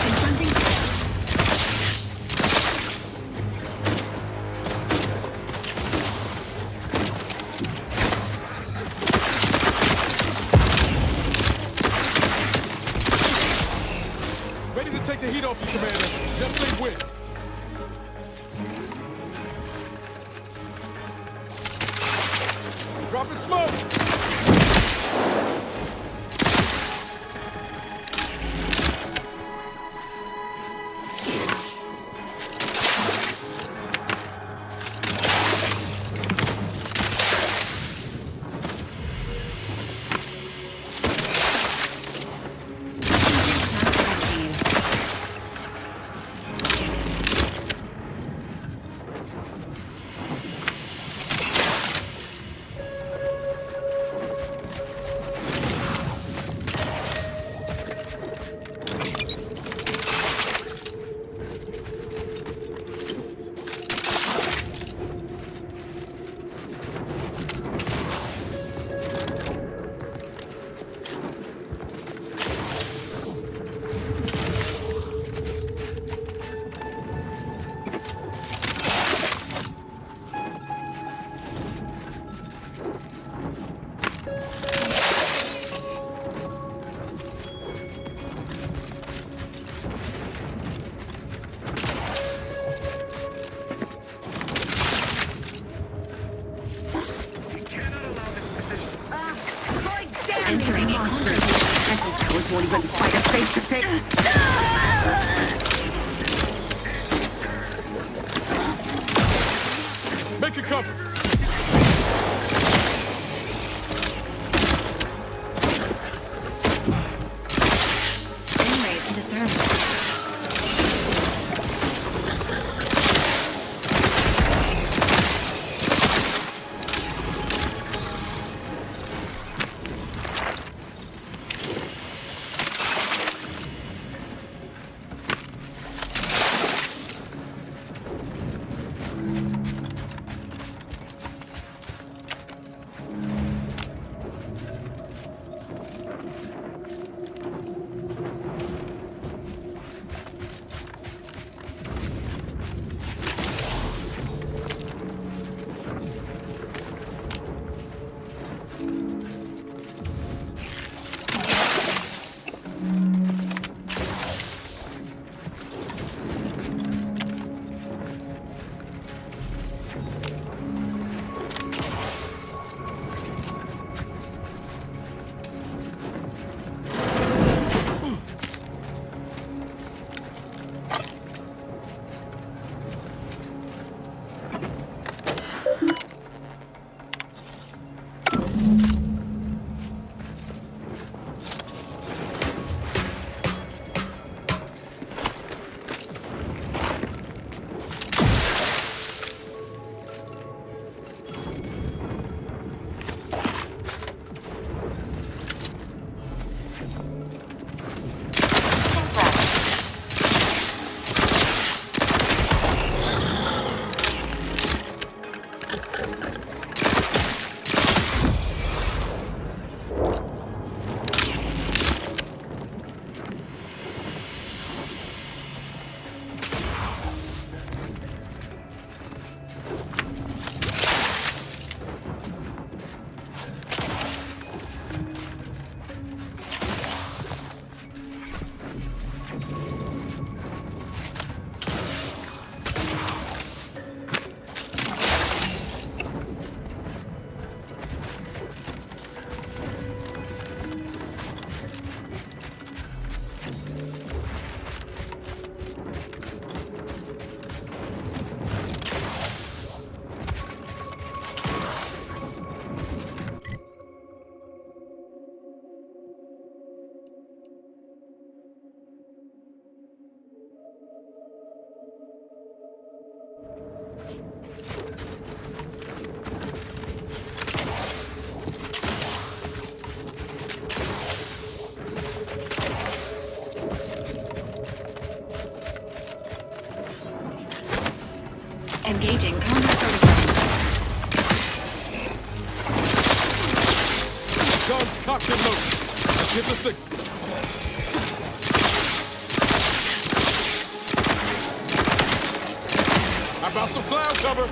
Confronting Ready to take the heat off you, Commander. Just say when. Dropping smoke! entering a COMPARTE. Those won't even fight us face to face. Make it cover. Frame rate into service. Engaging combat protocols. Guns cocked and loaded. Let's get the signal. How about some cloud cover?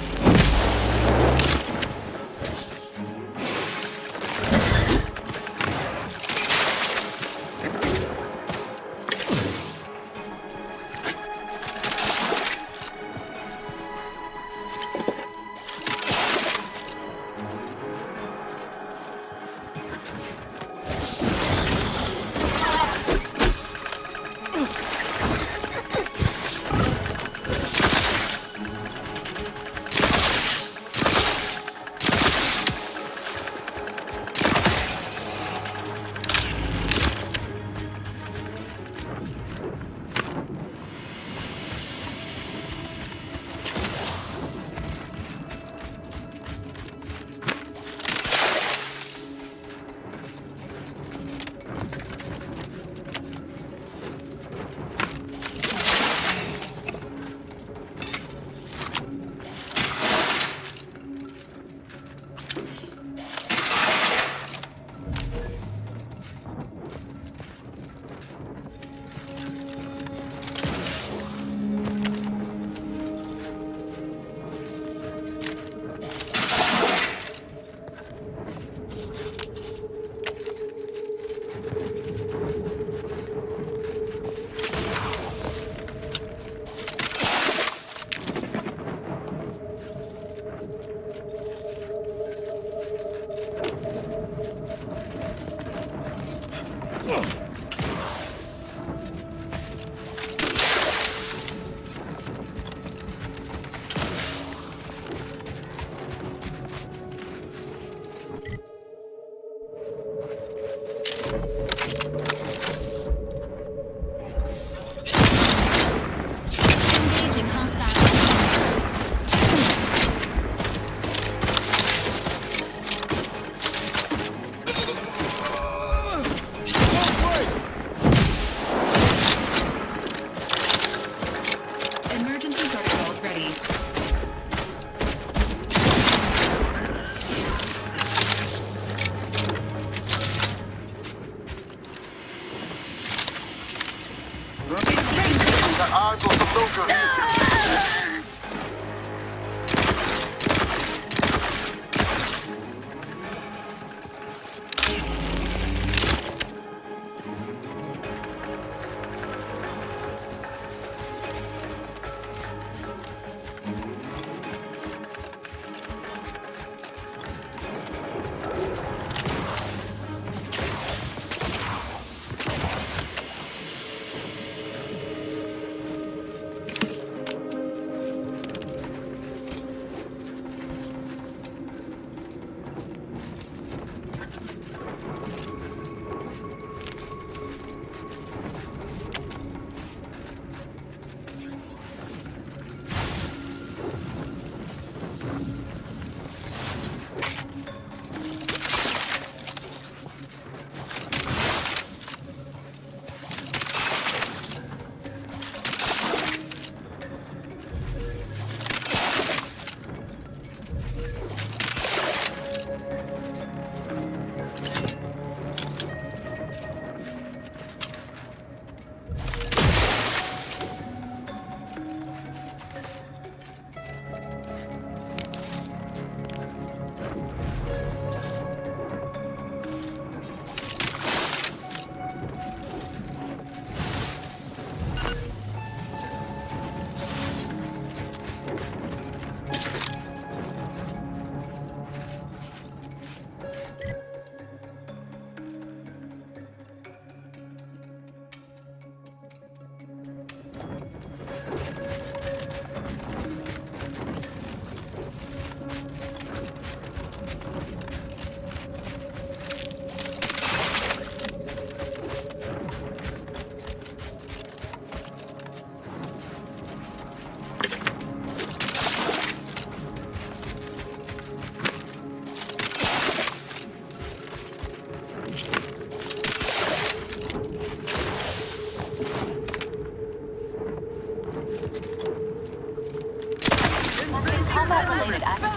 Combat-related action.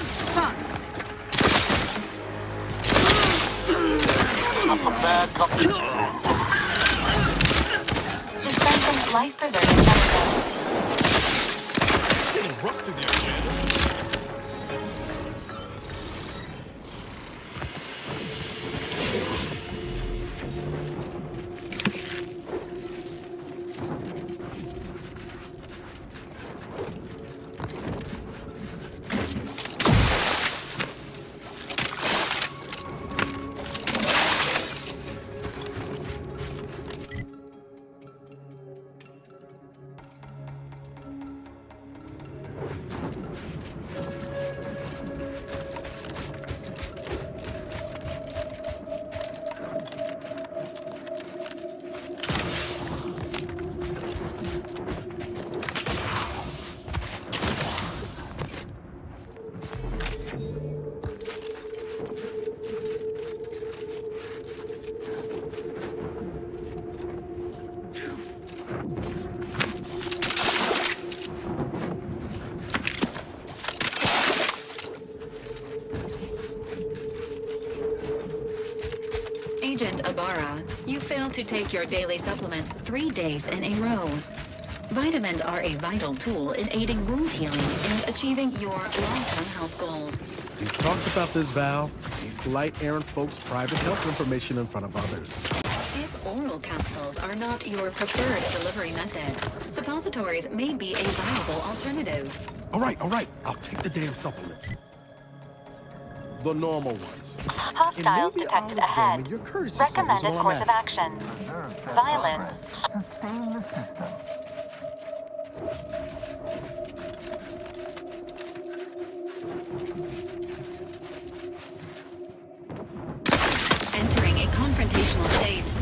I'm a bad company. Dispensing life-preserving medicine. Getting rusty there, Commander. Agent Ibarra, you failed to take your daily supplements 3 days in a row. Vitamins are a vital tool in aiding wound healing and achieving your long-term health goals. We talked about this, Val. Be polite airing folks' private health information in front of others. If oral capsules are not your preferred delivery method, suppositories may be a viable alternative. All right. I'll take the damn supplements. The normal ones. Hostiles detected ahead. Your courtesy Recommended settings while course I'm of at action. Violence. Sustain the system. Entering a confrontational state.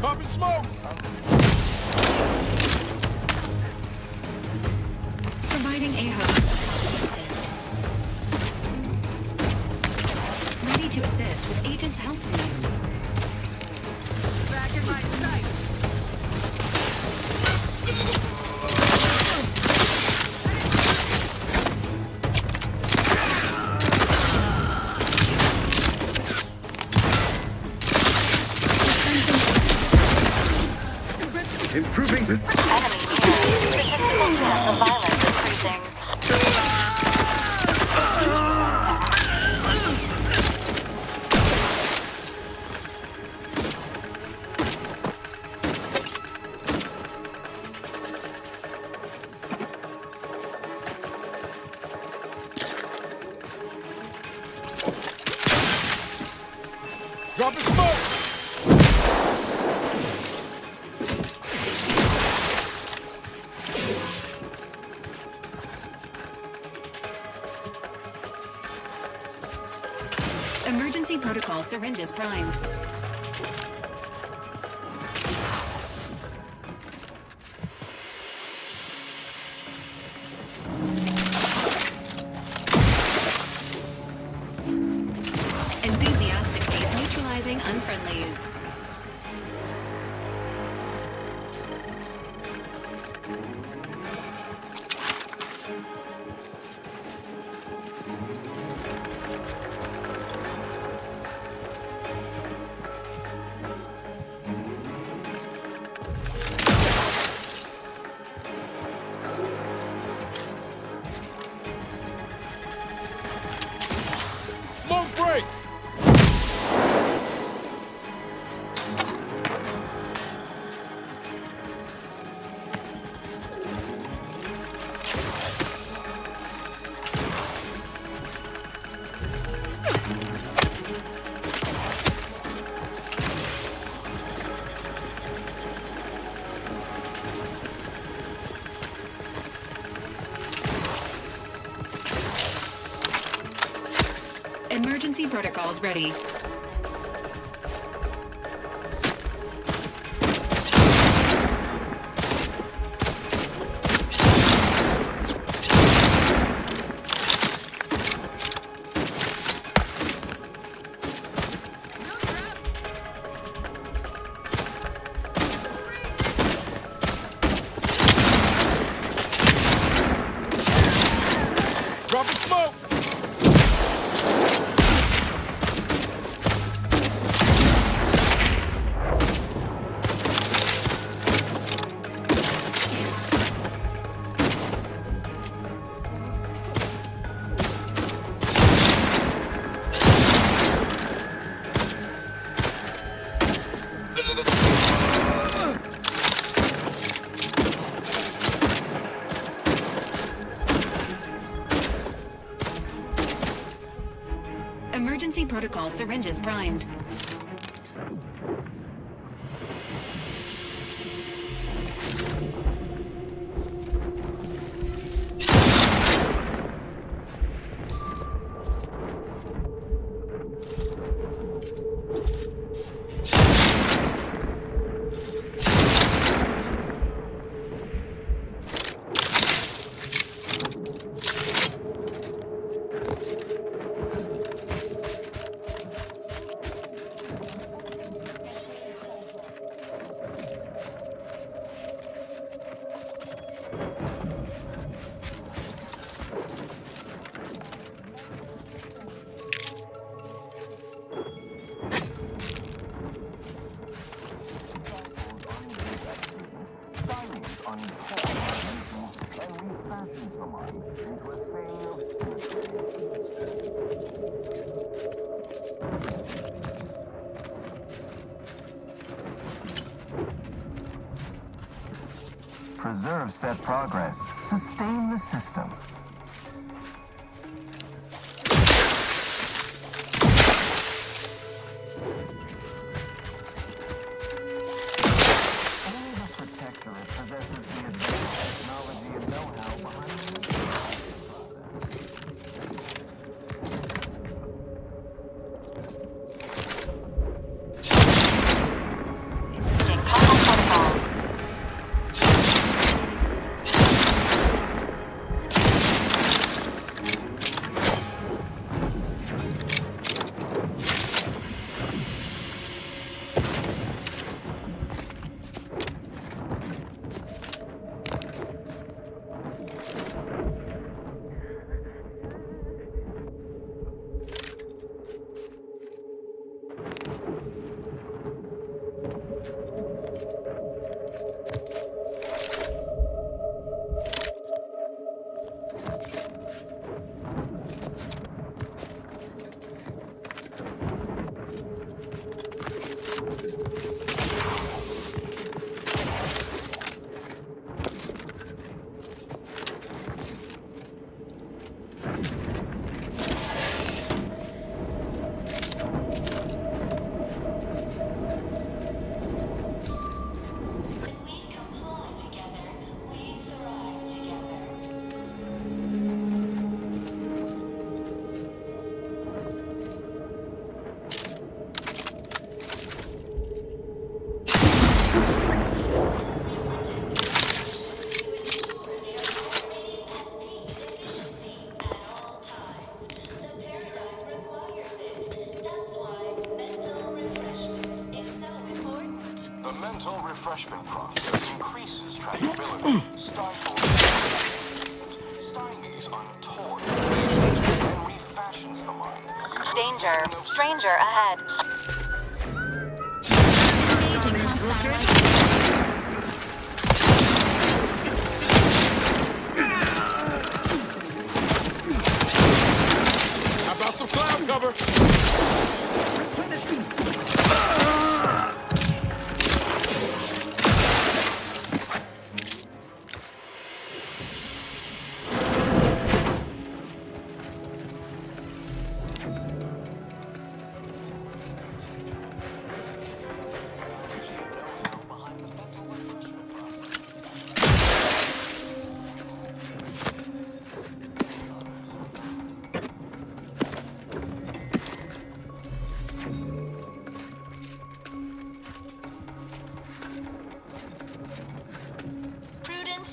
Copy smoke! Providing a host. Ready to assist with agent's health needs. Back in my sight. Improving. Enemy near. Statistical chance of violence increasing. Dropping smoke! Emergency protocol syringes primed. Enthusiastically neutralizing unfriendlies. Smoke break! Emergency protocols ready. Dropping smoke! Emergency protocol syringes primed. preserve set progress. Sustain the system. Only the Protectorate possesses the advanced technology and know-how behind the refreshment process increases trackability, stymies untoward creations, and refashions the mind. Danger. Stranger ahead. Engaging hostile. How about some cloud cover?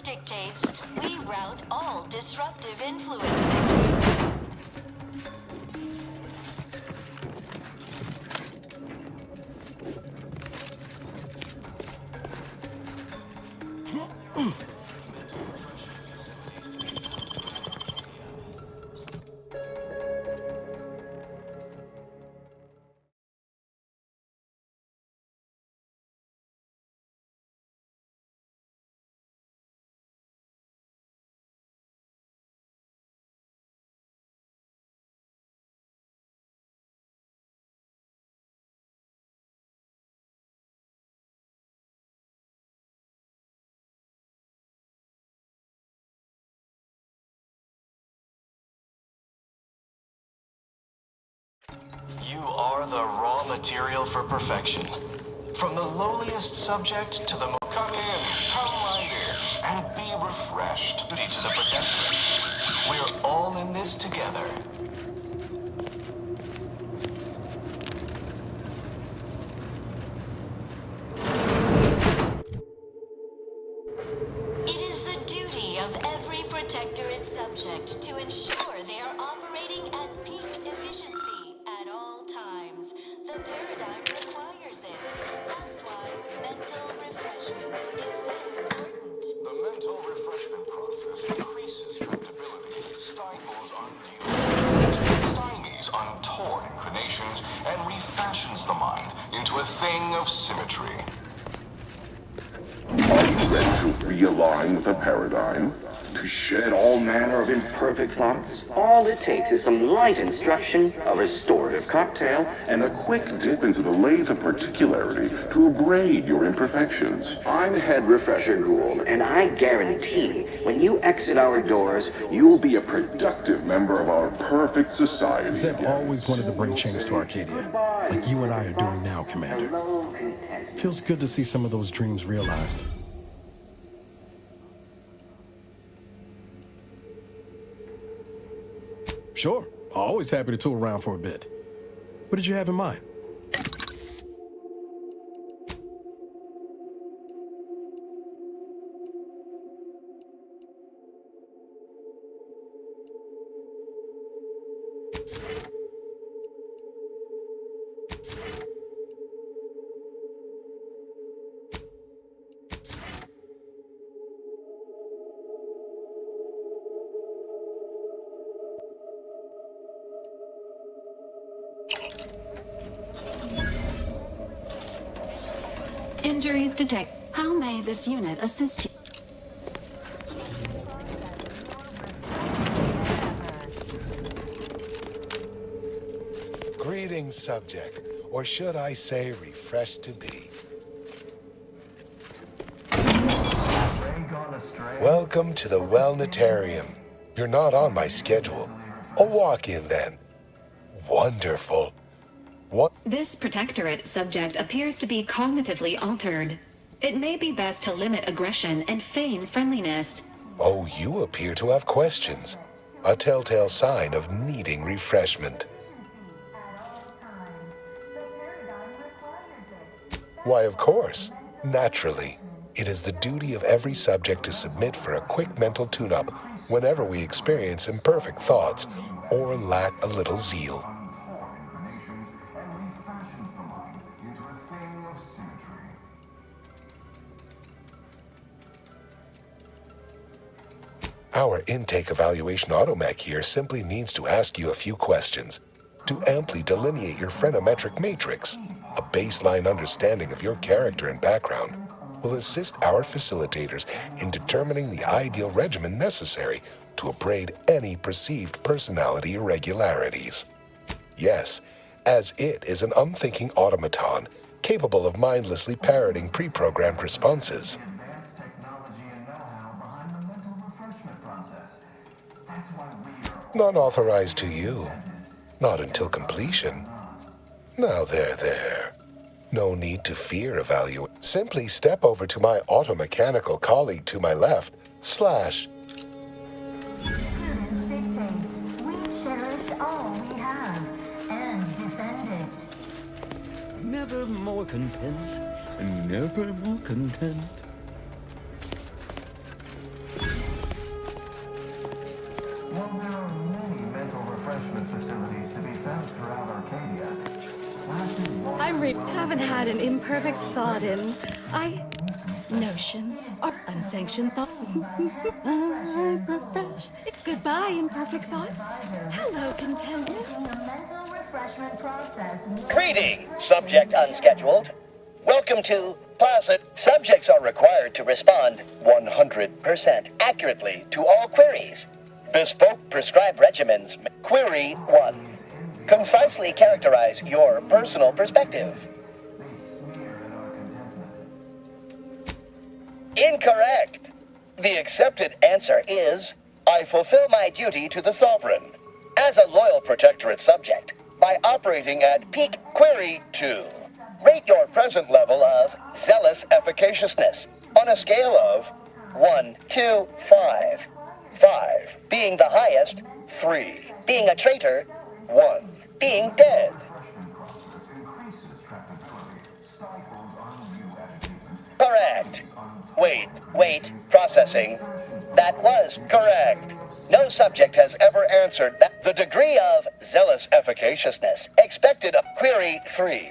Dictates we rout all disruptive influences. You are the raw material for perfection. From the lowliest subject to the Come in, come right in, and be refreshed. duty to the Protectorate. We're all in this together. It is the duty of every Protectorate subject to ensure they are operating at peak efficiency at all times. The paradigm requires it. That's why mental refreshment is so important. The mental refreshment process increases tractability, stymies untoward inclinations, and refashions the mind into a thing of symmetry. Are you ready to realign the paradigm? to shed all manner of imperfect thoughts? All it takes is some light instruction, a restorative cocktail, And a quick dip into the lathe of particularity to abrade your imperfections. I'm Head Refresher Gould, and I guarantee when you exit our doors, you'll be a Productive member of our perfect society. Zeb always wanted to bring change to Arcadia, like you and I are doing now, Commander. Feels good to see some of those dreams realized. Sure, always happy to tool around for a bit. What did you have in mind? Injuries detected. How may this unit assist you? Greetings, subject, or should I say refreshed to be. Welcome to the Wellnetarium. You're not on my schedule. A walk-in then. Wonderful. What? This protectorate subject appears to be cognitively altered. It may be best to limit aggression and feign friendliness. Oh, you appear to have questions. A telltale sign of needing refreshment. Why, of course. Naturally. It is the duty of every subject to submit for a quick mental tune-up whenever we experience imperfect thoughts or lack a little zeal. Our intake evaluation automech here simply needs to ask you a few questions to amply delineate your phrenometric matrix. A baseline understanding of your character and background will assist our facilitators in determining the ideal regimen necessary to abrade any perceived personality irregularities. Yes, as it is an unthinking automaton capable of mindlessly parroting pre-programmed responses. None authorized to you. Not until completion. Now there. No need to fear evaluate. Simply step over to my automechanical colleague to my left, /. Prudence dictates we cherish all we have and defend it. Never more content, never more content. Well, there are many mental refreshment facilities to be found throughout Arcadia. I haven't had an imperfect thought in... Notions are unsanctioned thought. I refresh. Goodbye, imperfect thoughts. Hello, contentment. The mental refreshment process. Greeting, subject unscheduled. Welcome to Placid. Subjects are required to respond 100% accurately to all queries. Bespoke prescribed regimens. Query 1. Concisely characterize your personal perspective. Incorrect. The accepted answer is, I fulfill my duty to the Sovereign as a loyal protectorate subject by operating at peak query 2. Rate your present level of zealous efficaciousness on a scale of 1 to 5. 5 being the highest, 3 being a traitor, 1 being dead. Correct. Wait, processing. That was correct. No subject has ever answered that. The degree of zealous efficaciousness expected of query 3.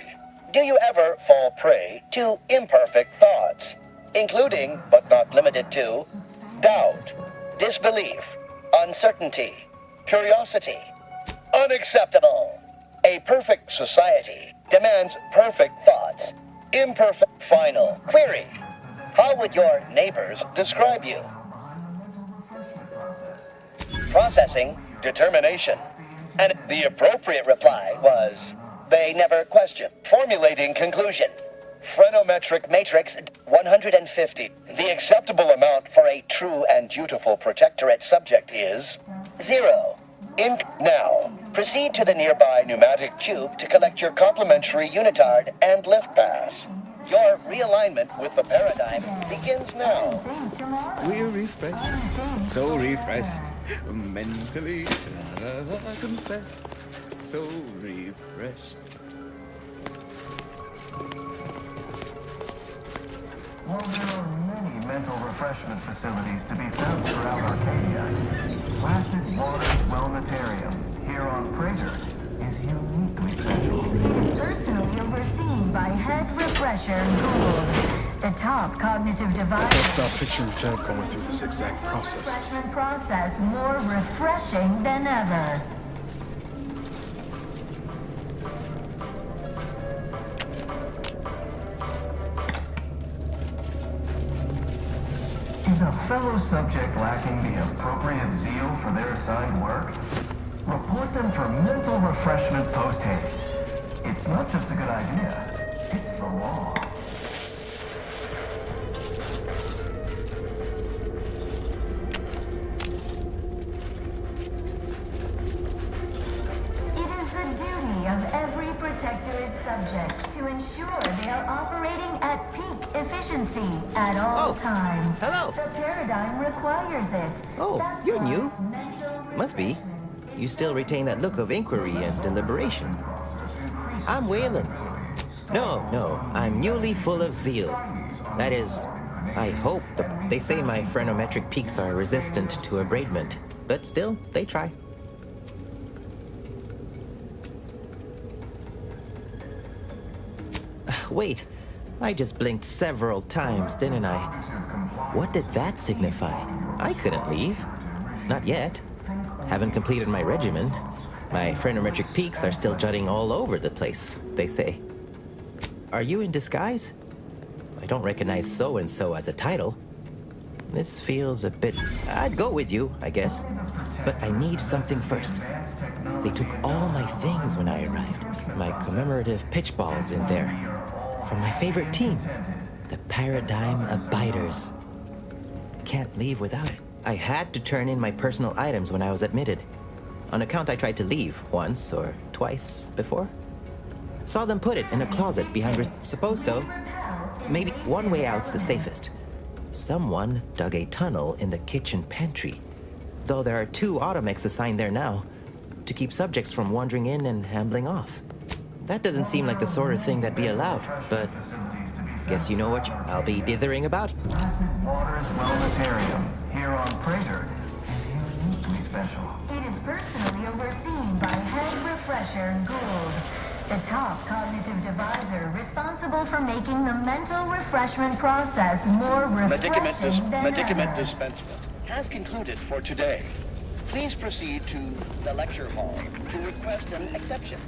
Do you ever fall prey to imperfect thoughts, including, but not limited to, doubt, disbelief, uncertainty, curiosity? Unacceptable. A perfect society demands perfect thoughts. Imperfect. Final query. How would your neighbors describe you? Processing determination. And the appropriate reply was, they never question. Formulating conclusion. Phreноmetric matrix 150. The acceptable amount for a true and dutiful protectorate subject is 0. Now, proceed to the nearby pneumatic tube to collect your complimentary unitard and lift pass. Your realignment with the paradigm begins now. We're refreshed, so refreshed, mentally, confess, so refreshed. While there are many mental refreshment facilities to be found throughout Arcadia, Placid Water's Wellnetarium here on Prater is uniquely special. It is personally overseen by Head Refresher Gould, the top cognitive device. Can't stop picturing Sam going through this exact process. Refreshment process more refreshing than ever. Is a fellow subject lacking the appropriate zeal for their assigned work? Report them for mental refreshment post-haste. It's not just a good idea, it's the law. It is the duty of every protectorate subject to ensure they are operating at peak efficiency at all times. Hello. The paradigm requires it. Oh, That's you're why new. mental Must be. You still retain that look of inquiry and deliberation. I'm Waylon. No, I'm newly full of zeal. That is, I hope. They say my phreноmetric peaks are resistant to abradement, but still, they try. Wait, I just blinked several times, didn't I? What did that signify? I couldn't leave. Not yet. Haven't completed my regimen. My phreноmetric peaks are still jutting all over the place, they say. Are you in disguise? I don't recognize so-and-so as a title. This feels a bit... I'd go with you, I guess. But I need something first. They took all my things when I arrived. My commemorative pitch balls in there. From my favorite team, the Paradigm Abiders. Can't leave without it. I had to turn in my personal items when I was admitted. On account I tried to leave once or twice before. Saw them put it in a closet behind... Suppose so. Maybe one way out's the safest. Someone dug a tunnel in the kitchen pantry. Though there are 2 automechs assigned there now, to keep subjects from wandering in and ambling off. That doesn't seem like the sort of thing that'd be allowed, but guess you know what I'll be dithering about. Placid Water's Wellnetarium here on Prater is uniquely special. It is personally overseen by Head Refresher Gould, the top cognitive devisor responsible for making the mental refreshment process more refreshing than Medicament ever. dispensement has concluded for today. Please proceed to the lecture hall to request an exception.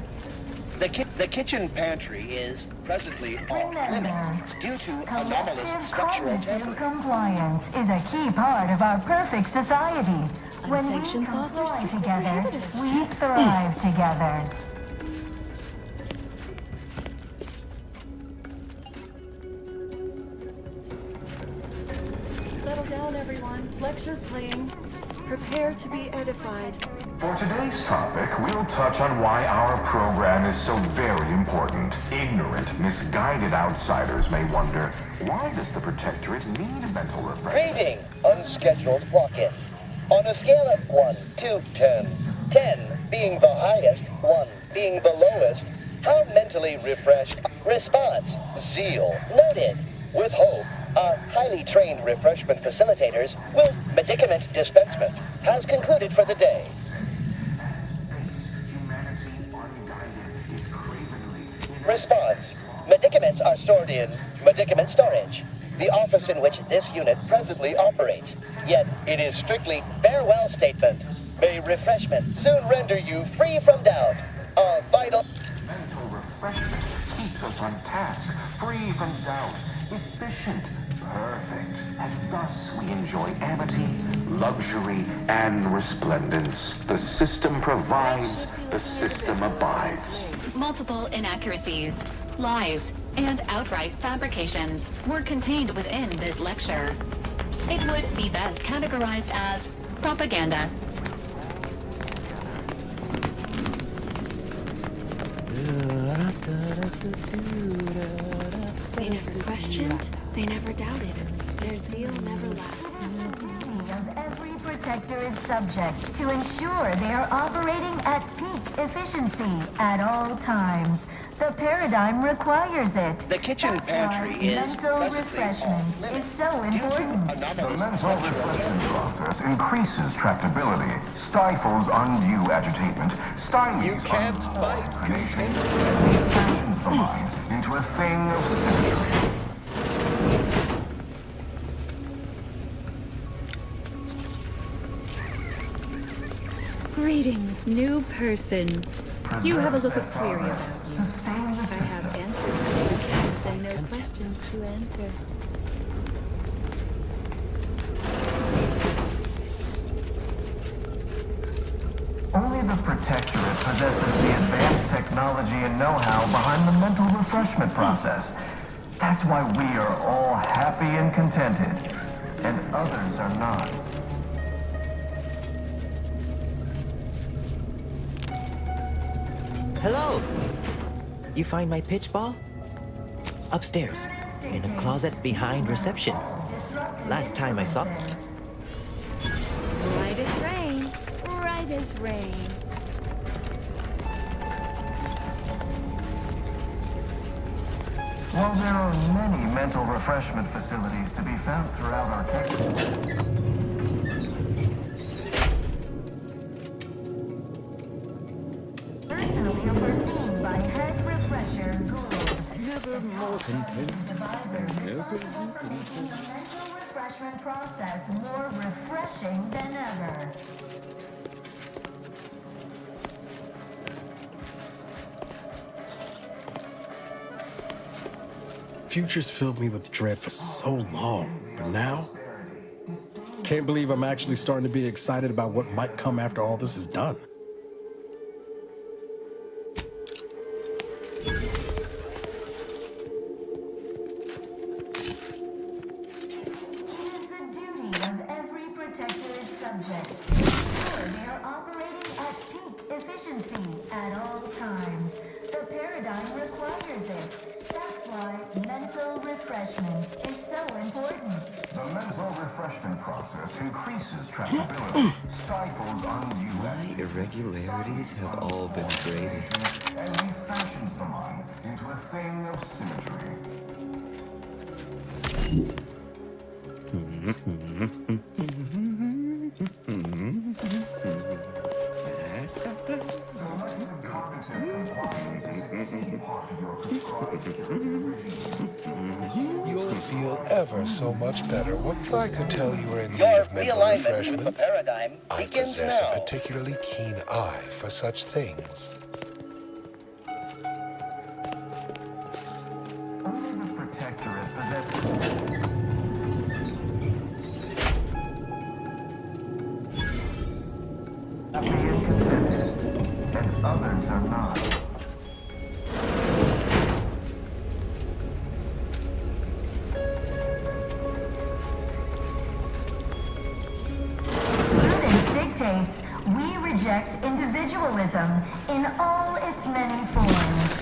The kitchen pantry is presently off limits due to anomalous Collective structural cognitive tampering. compliance is a key part of our perfect society. When we Unsanctioned thoughts are comply strictly together, prohibited. we thrive together. Settle down, everyone. Lecture's playing. Prepare to be edified. For today's topic, we'll touch on why our program is so very important. Ignorant, misguided outsiders may wonder, why does the Protectorate need mental refreshment? Greeting, unscheduled walk-in. On a scale of 1 to 10, 10 being the highest, 1 being the lowest, how mentally refreshed? Response, zeal. Noted. With hope, our highly trained refreshment facilitators will medicament dispensement has concluded for the day. Response. Medicaments are stored in medicament storage, the office in which this unit presently operates. Yet it is strictly farewell statement. May refreshment soon render you free from doubt. A vital... Mental refreshment keeps us on task, free from doubt, efficient, Perfect. And thus we enjoy amity, luxury, and resplendence. The system provides, the system abides. Multiple inaccuracies, lies, and outright fabrications were contained within this lecture. It would be best categorized as propaganda. They never questioned, they never doubted. Their zeal never lacked. Of every protector is subject to ensure they are operating at peak efficiency at all times. The paradigm requires it. The kitchen That's pantry why is mental refreshment is so important. The mental refreshment process increases tractability, stifles undue agitation, stymies procrastination, and fashions the mind into a thing of symmetry. Greetings, new person. You have a look of query about you. I have answers to questions and no questions to answer. Only the Protectorate possesses the advanced technology and know-how behind the mental refreshment process. That's why we are all happy and contented, and others are not. Hello! You find my pitch ball? Upstairs, in the closet behind reception. Last time I saw it. Right as rain, right as rain. While there are many mental refreshment facilities to be found throughout Arcadia, Personally overseen by Head Refresher Gould. Never more content. Responsible for making the mental refreshment process more refreshing than ever. Futures filled me with dread for so long, but now, can't believe I'm actually starting to be excited about what might come after all this is done. increases tractability, stifles undue agitation. Irregularities have all been graded. And refashions the mind into a thing of symmetry. You'll feel ever so much better if I could tell you were in need Your of mental realignment refreshment. with the paradigm I begins possess now. a particularly keen eye for such things. Only the Protectorate possesses... happy and contented, and others are not. Prudence dictates we reject individualism in all its many forms.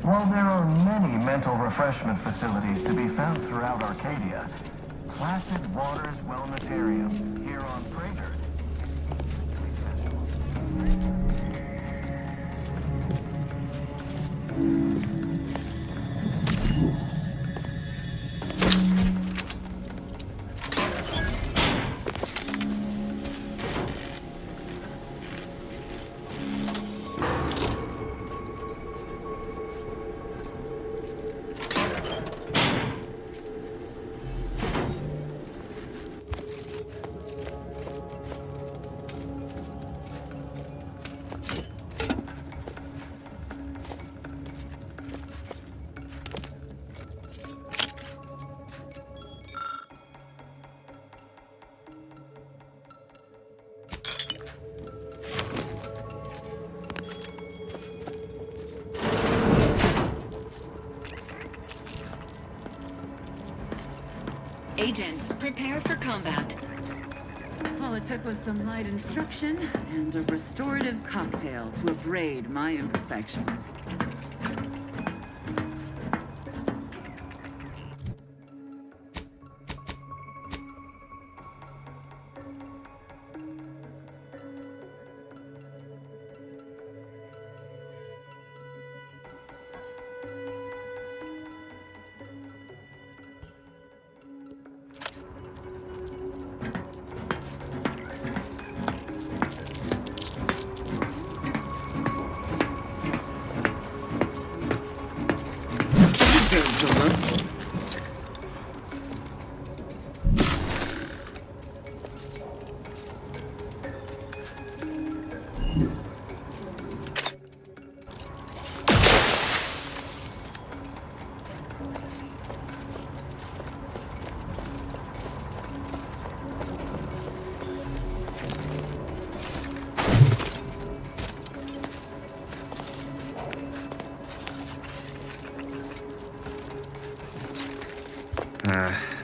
While there are many mental refreshment facilities to be found throughout Arcadia, Placid Waters Wellnetarium here on Prater is special. Agents, prepare for combat. All it took was some light instruction and a restorative cocktail to abrade my imperfections.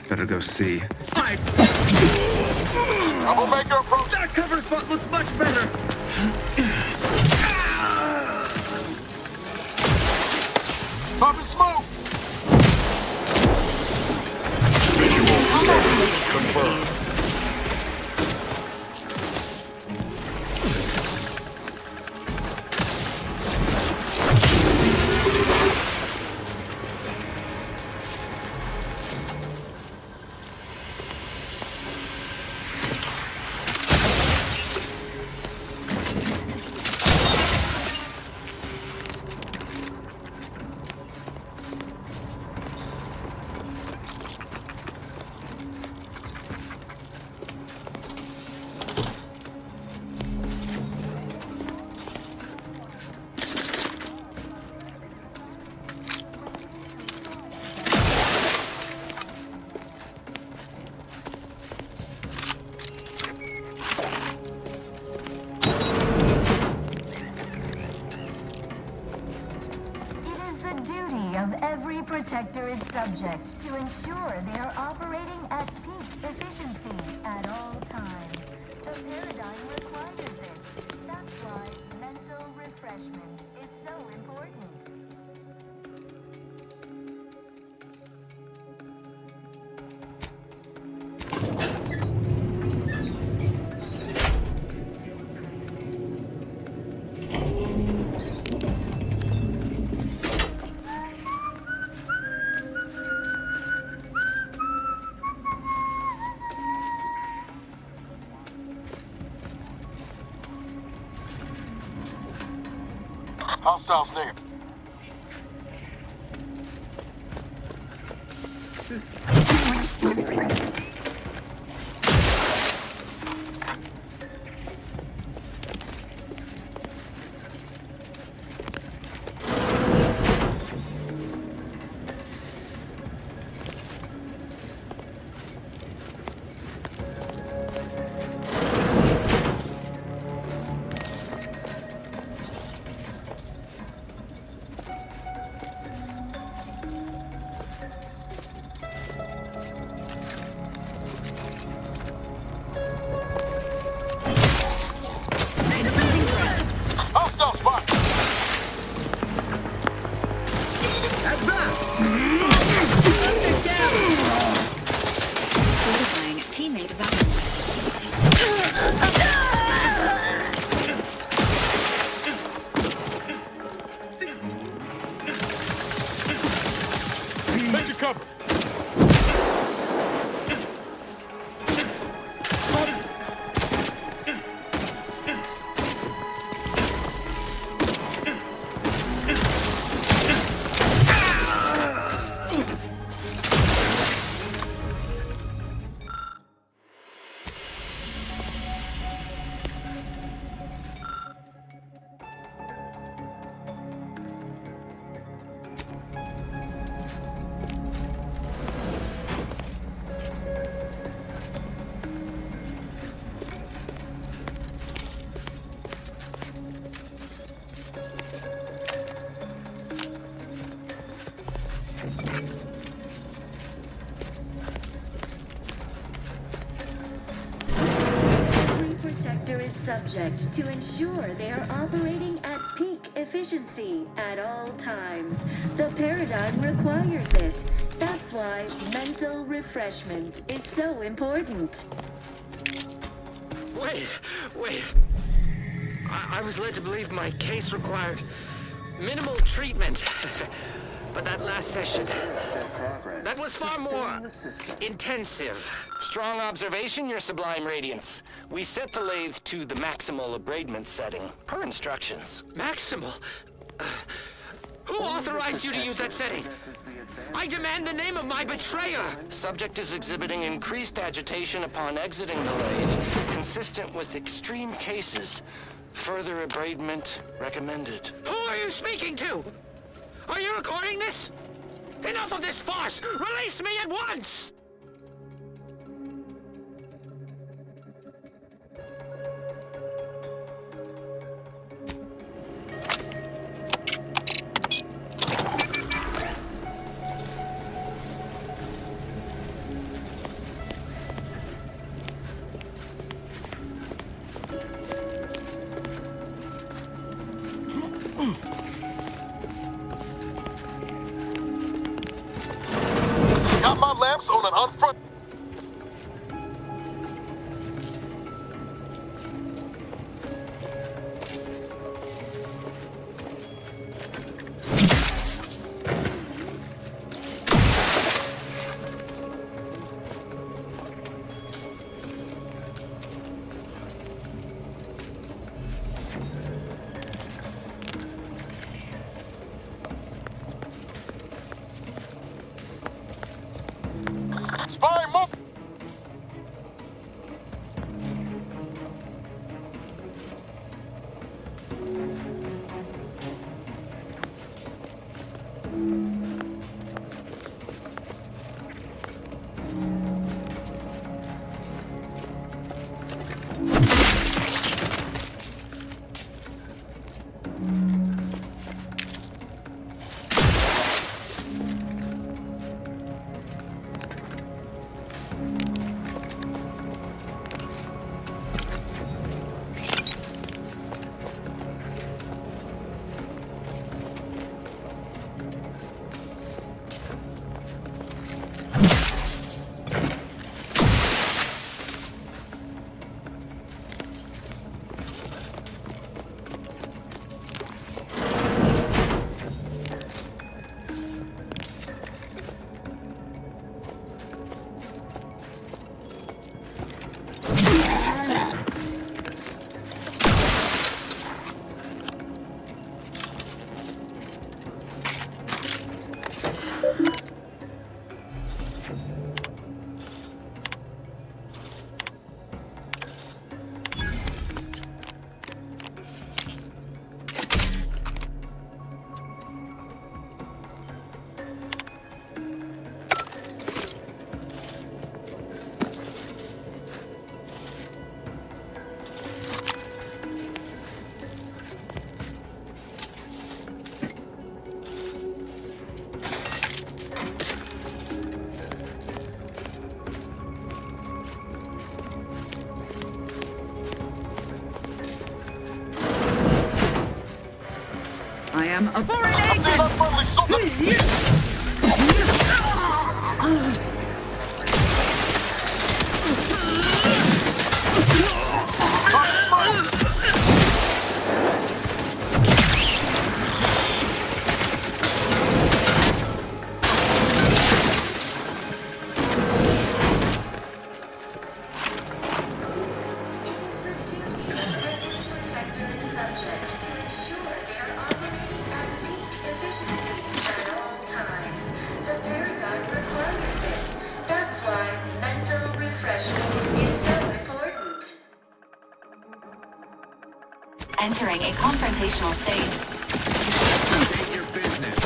Better go see. Troublemaker approach. That cover spot looks much better. Popping smoke. Visual status confirmed. Protector is subject to ensure they are operating at peak efficiency at all times. The paradigm requires it. That's why mental refreshment is so important. Hostiles near. subject to ensure they are operating at peak efficiency at all times. The paradigm requires it. That's why mental refreshment is so important. Wait. I was led to believe my case required minimal treatment. But that last session, that was far more intensive. Strong observation, Your Sublime Radiance. We set the lathe to the maximal abradement setting, per instructions. Maximal? Who authorized you to use that setting? I demand the name of my betrayer! Subject is exhibiting increased agitation upon exiting the lathe, consistent with extreme cases. Further abradement recommended. Who are you speaking to? Are you recording this? Enough of this farce! Release me at once! Got my lamps on an unfront. Spy move! I am a foreign agent! Entering a confrontational state. State your business.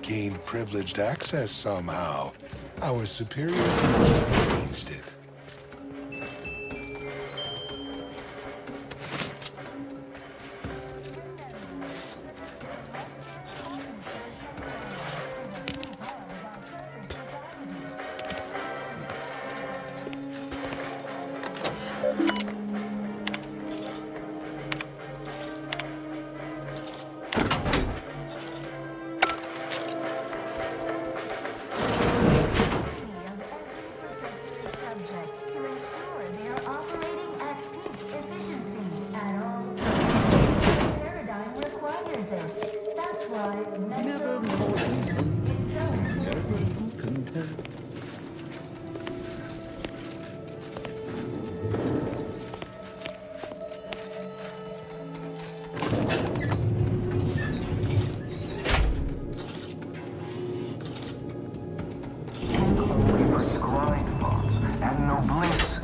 gained privileged access somehow. Our superiors must have arranged it.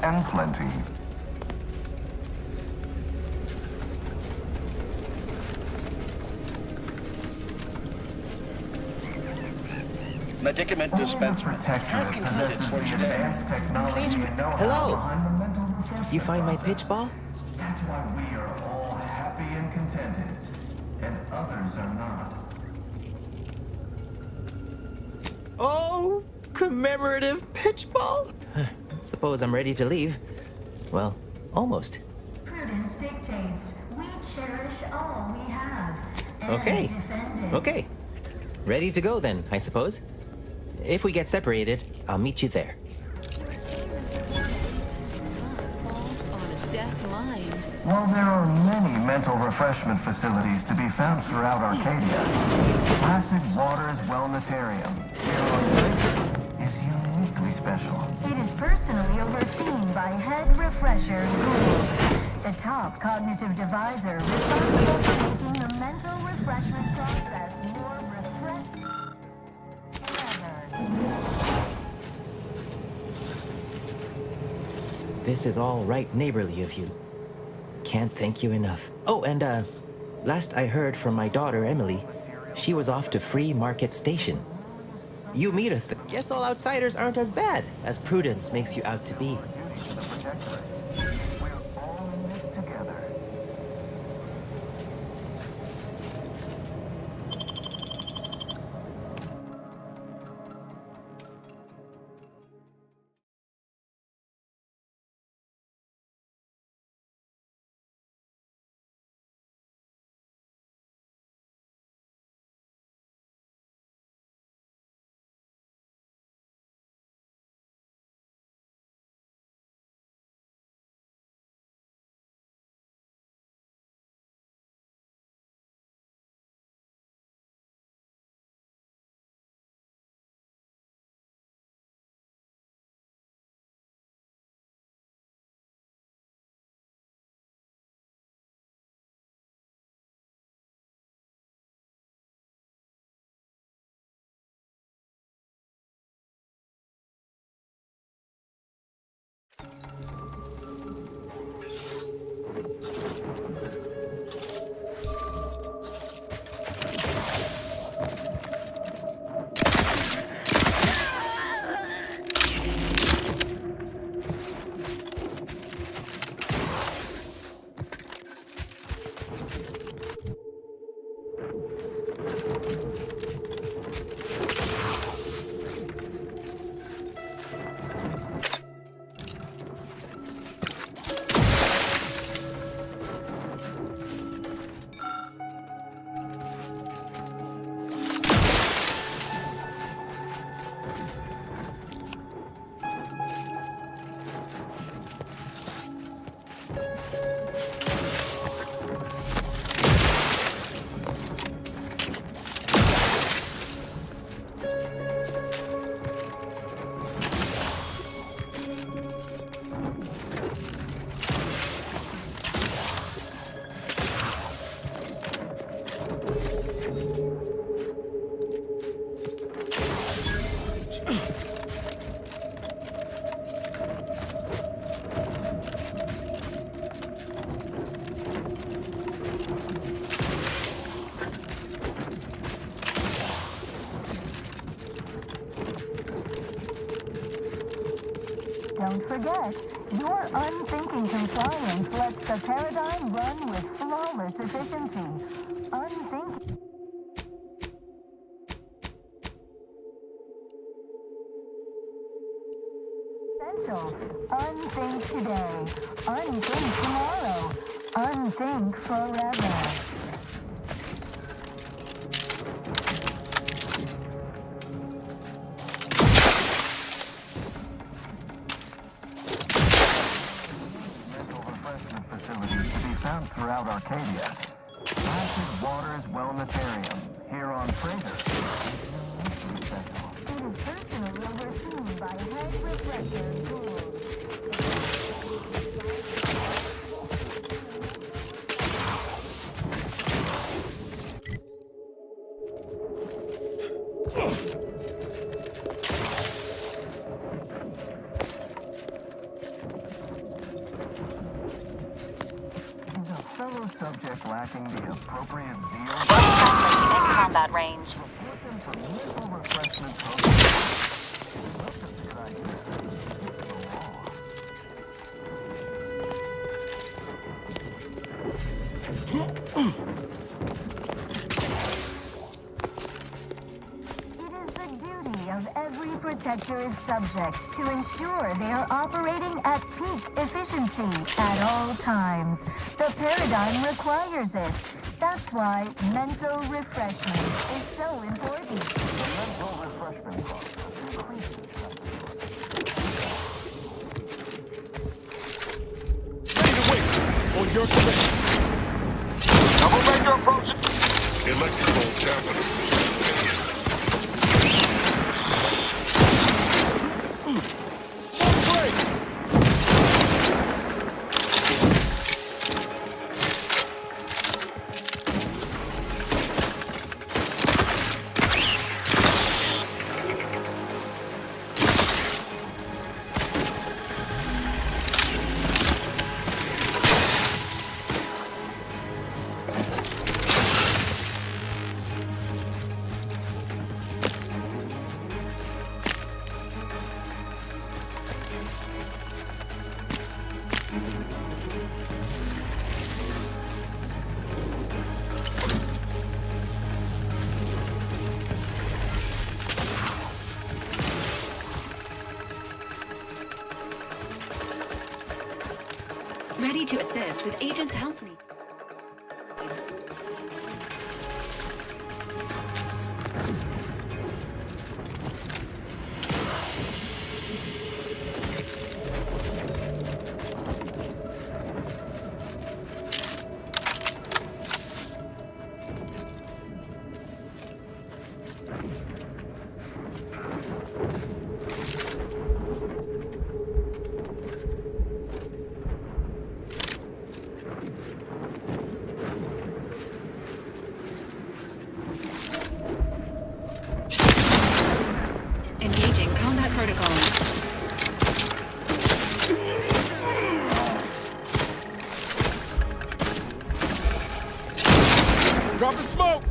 And plenty. Medicament dispensement. Asking possesses the advanced technology and know-how Hello. behind the mental refreshment You find my process. pitch ball? That's why we are all happy and contented, and others are not. Oh, commemorative pitch ball? Suppose I'm ready to leave. Well, almost. Prudence dictates we cherish all we have and Okay. defend it. Okay. Ready to go then, I suppose. If we get separated, I'll meet you there. While there are many mental refreshment facilities to be found throughout Arcadia, Placid Waters Wellnetarium here on Despeja is uniquely special. It is personally overseen by Head Refresher Gould, the top cognitive deviser responsible for making the mental refreshment process more refreshing than ever. This is all right neighborly of you. Can't thank you enough. Oh, and last I heard from my daughter, Emily, she was off to Free Market Station. You meet us there. Guess all outsiders aren't as bad as Prudence makes you out to be. Don't forget, your unthinking compliance lets the paradigm run with flawless efficiency. Unthinking. Essential. Unthink today. Unthink tomorrow. Unthink forever. Found throughout Arcadia. Placid Waters Wellnetarium, here on Freighter. It is personally overseen by head refresher tools. Fellow subject lacking the appropriate zeal. In combat range. Of every protectorate subject to ensure they are operating at peak efficiency at all times. The paradigm requires it. That's why mental refreshment is so important. The mental refreshment process increases. Ready to wait. On your command. Double major approach. Electrical dampener. Ready to assist with agent's health needs. Engaging combat protocols. Dropping smoke!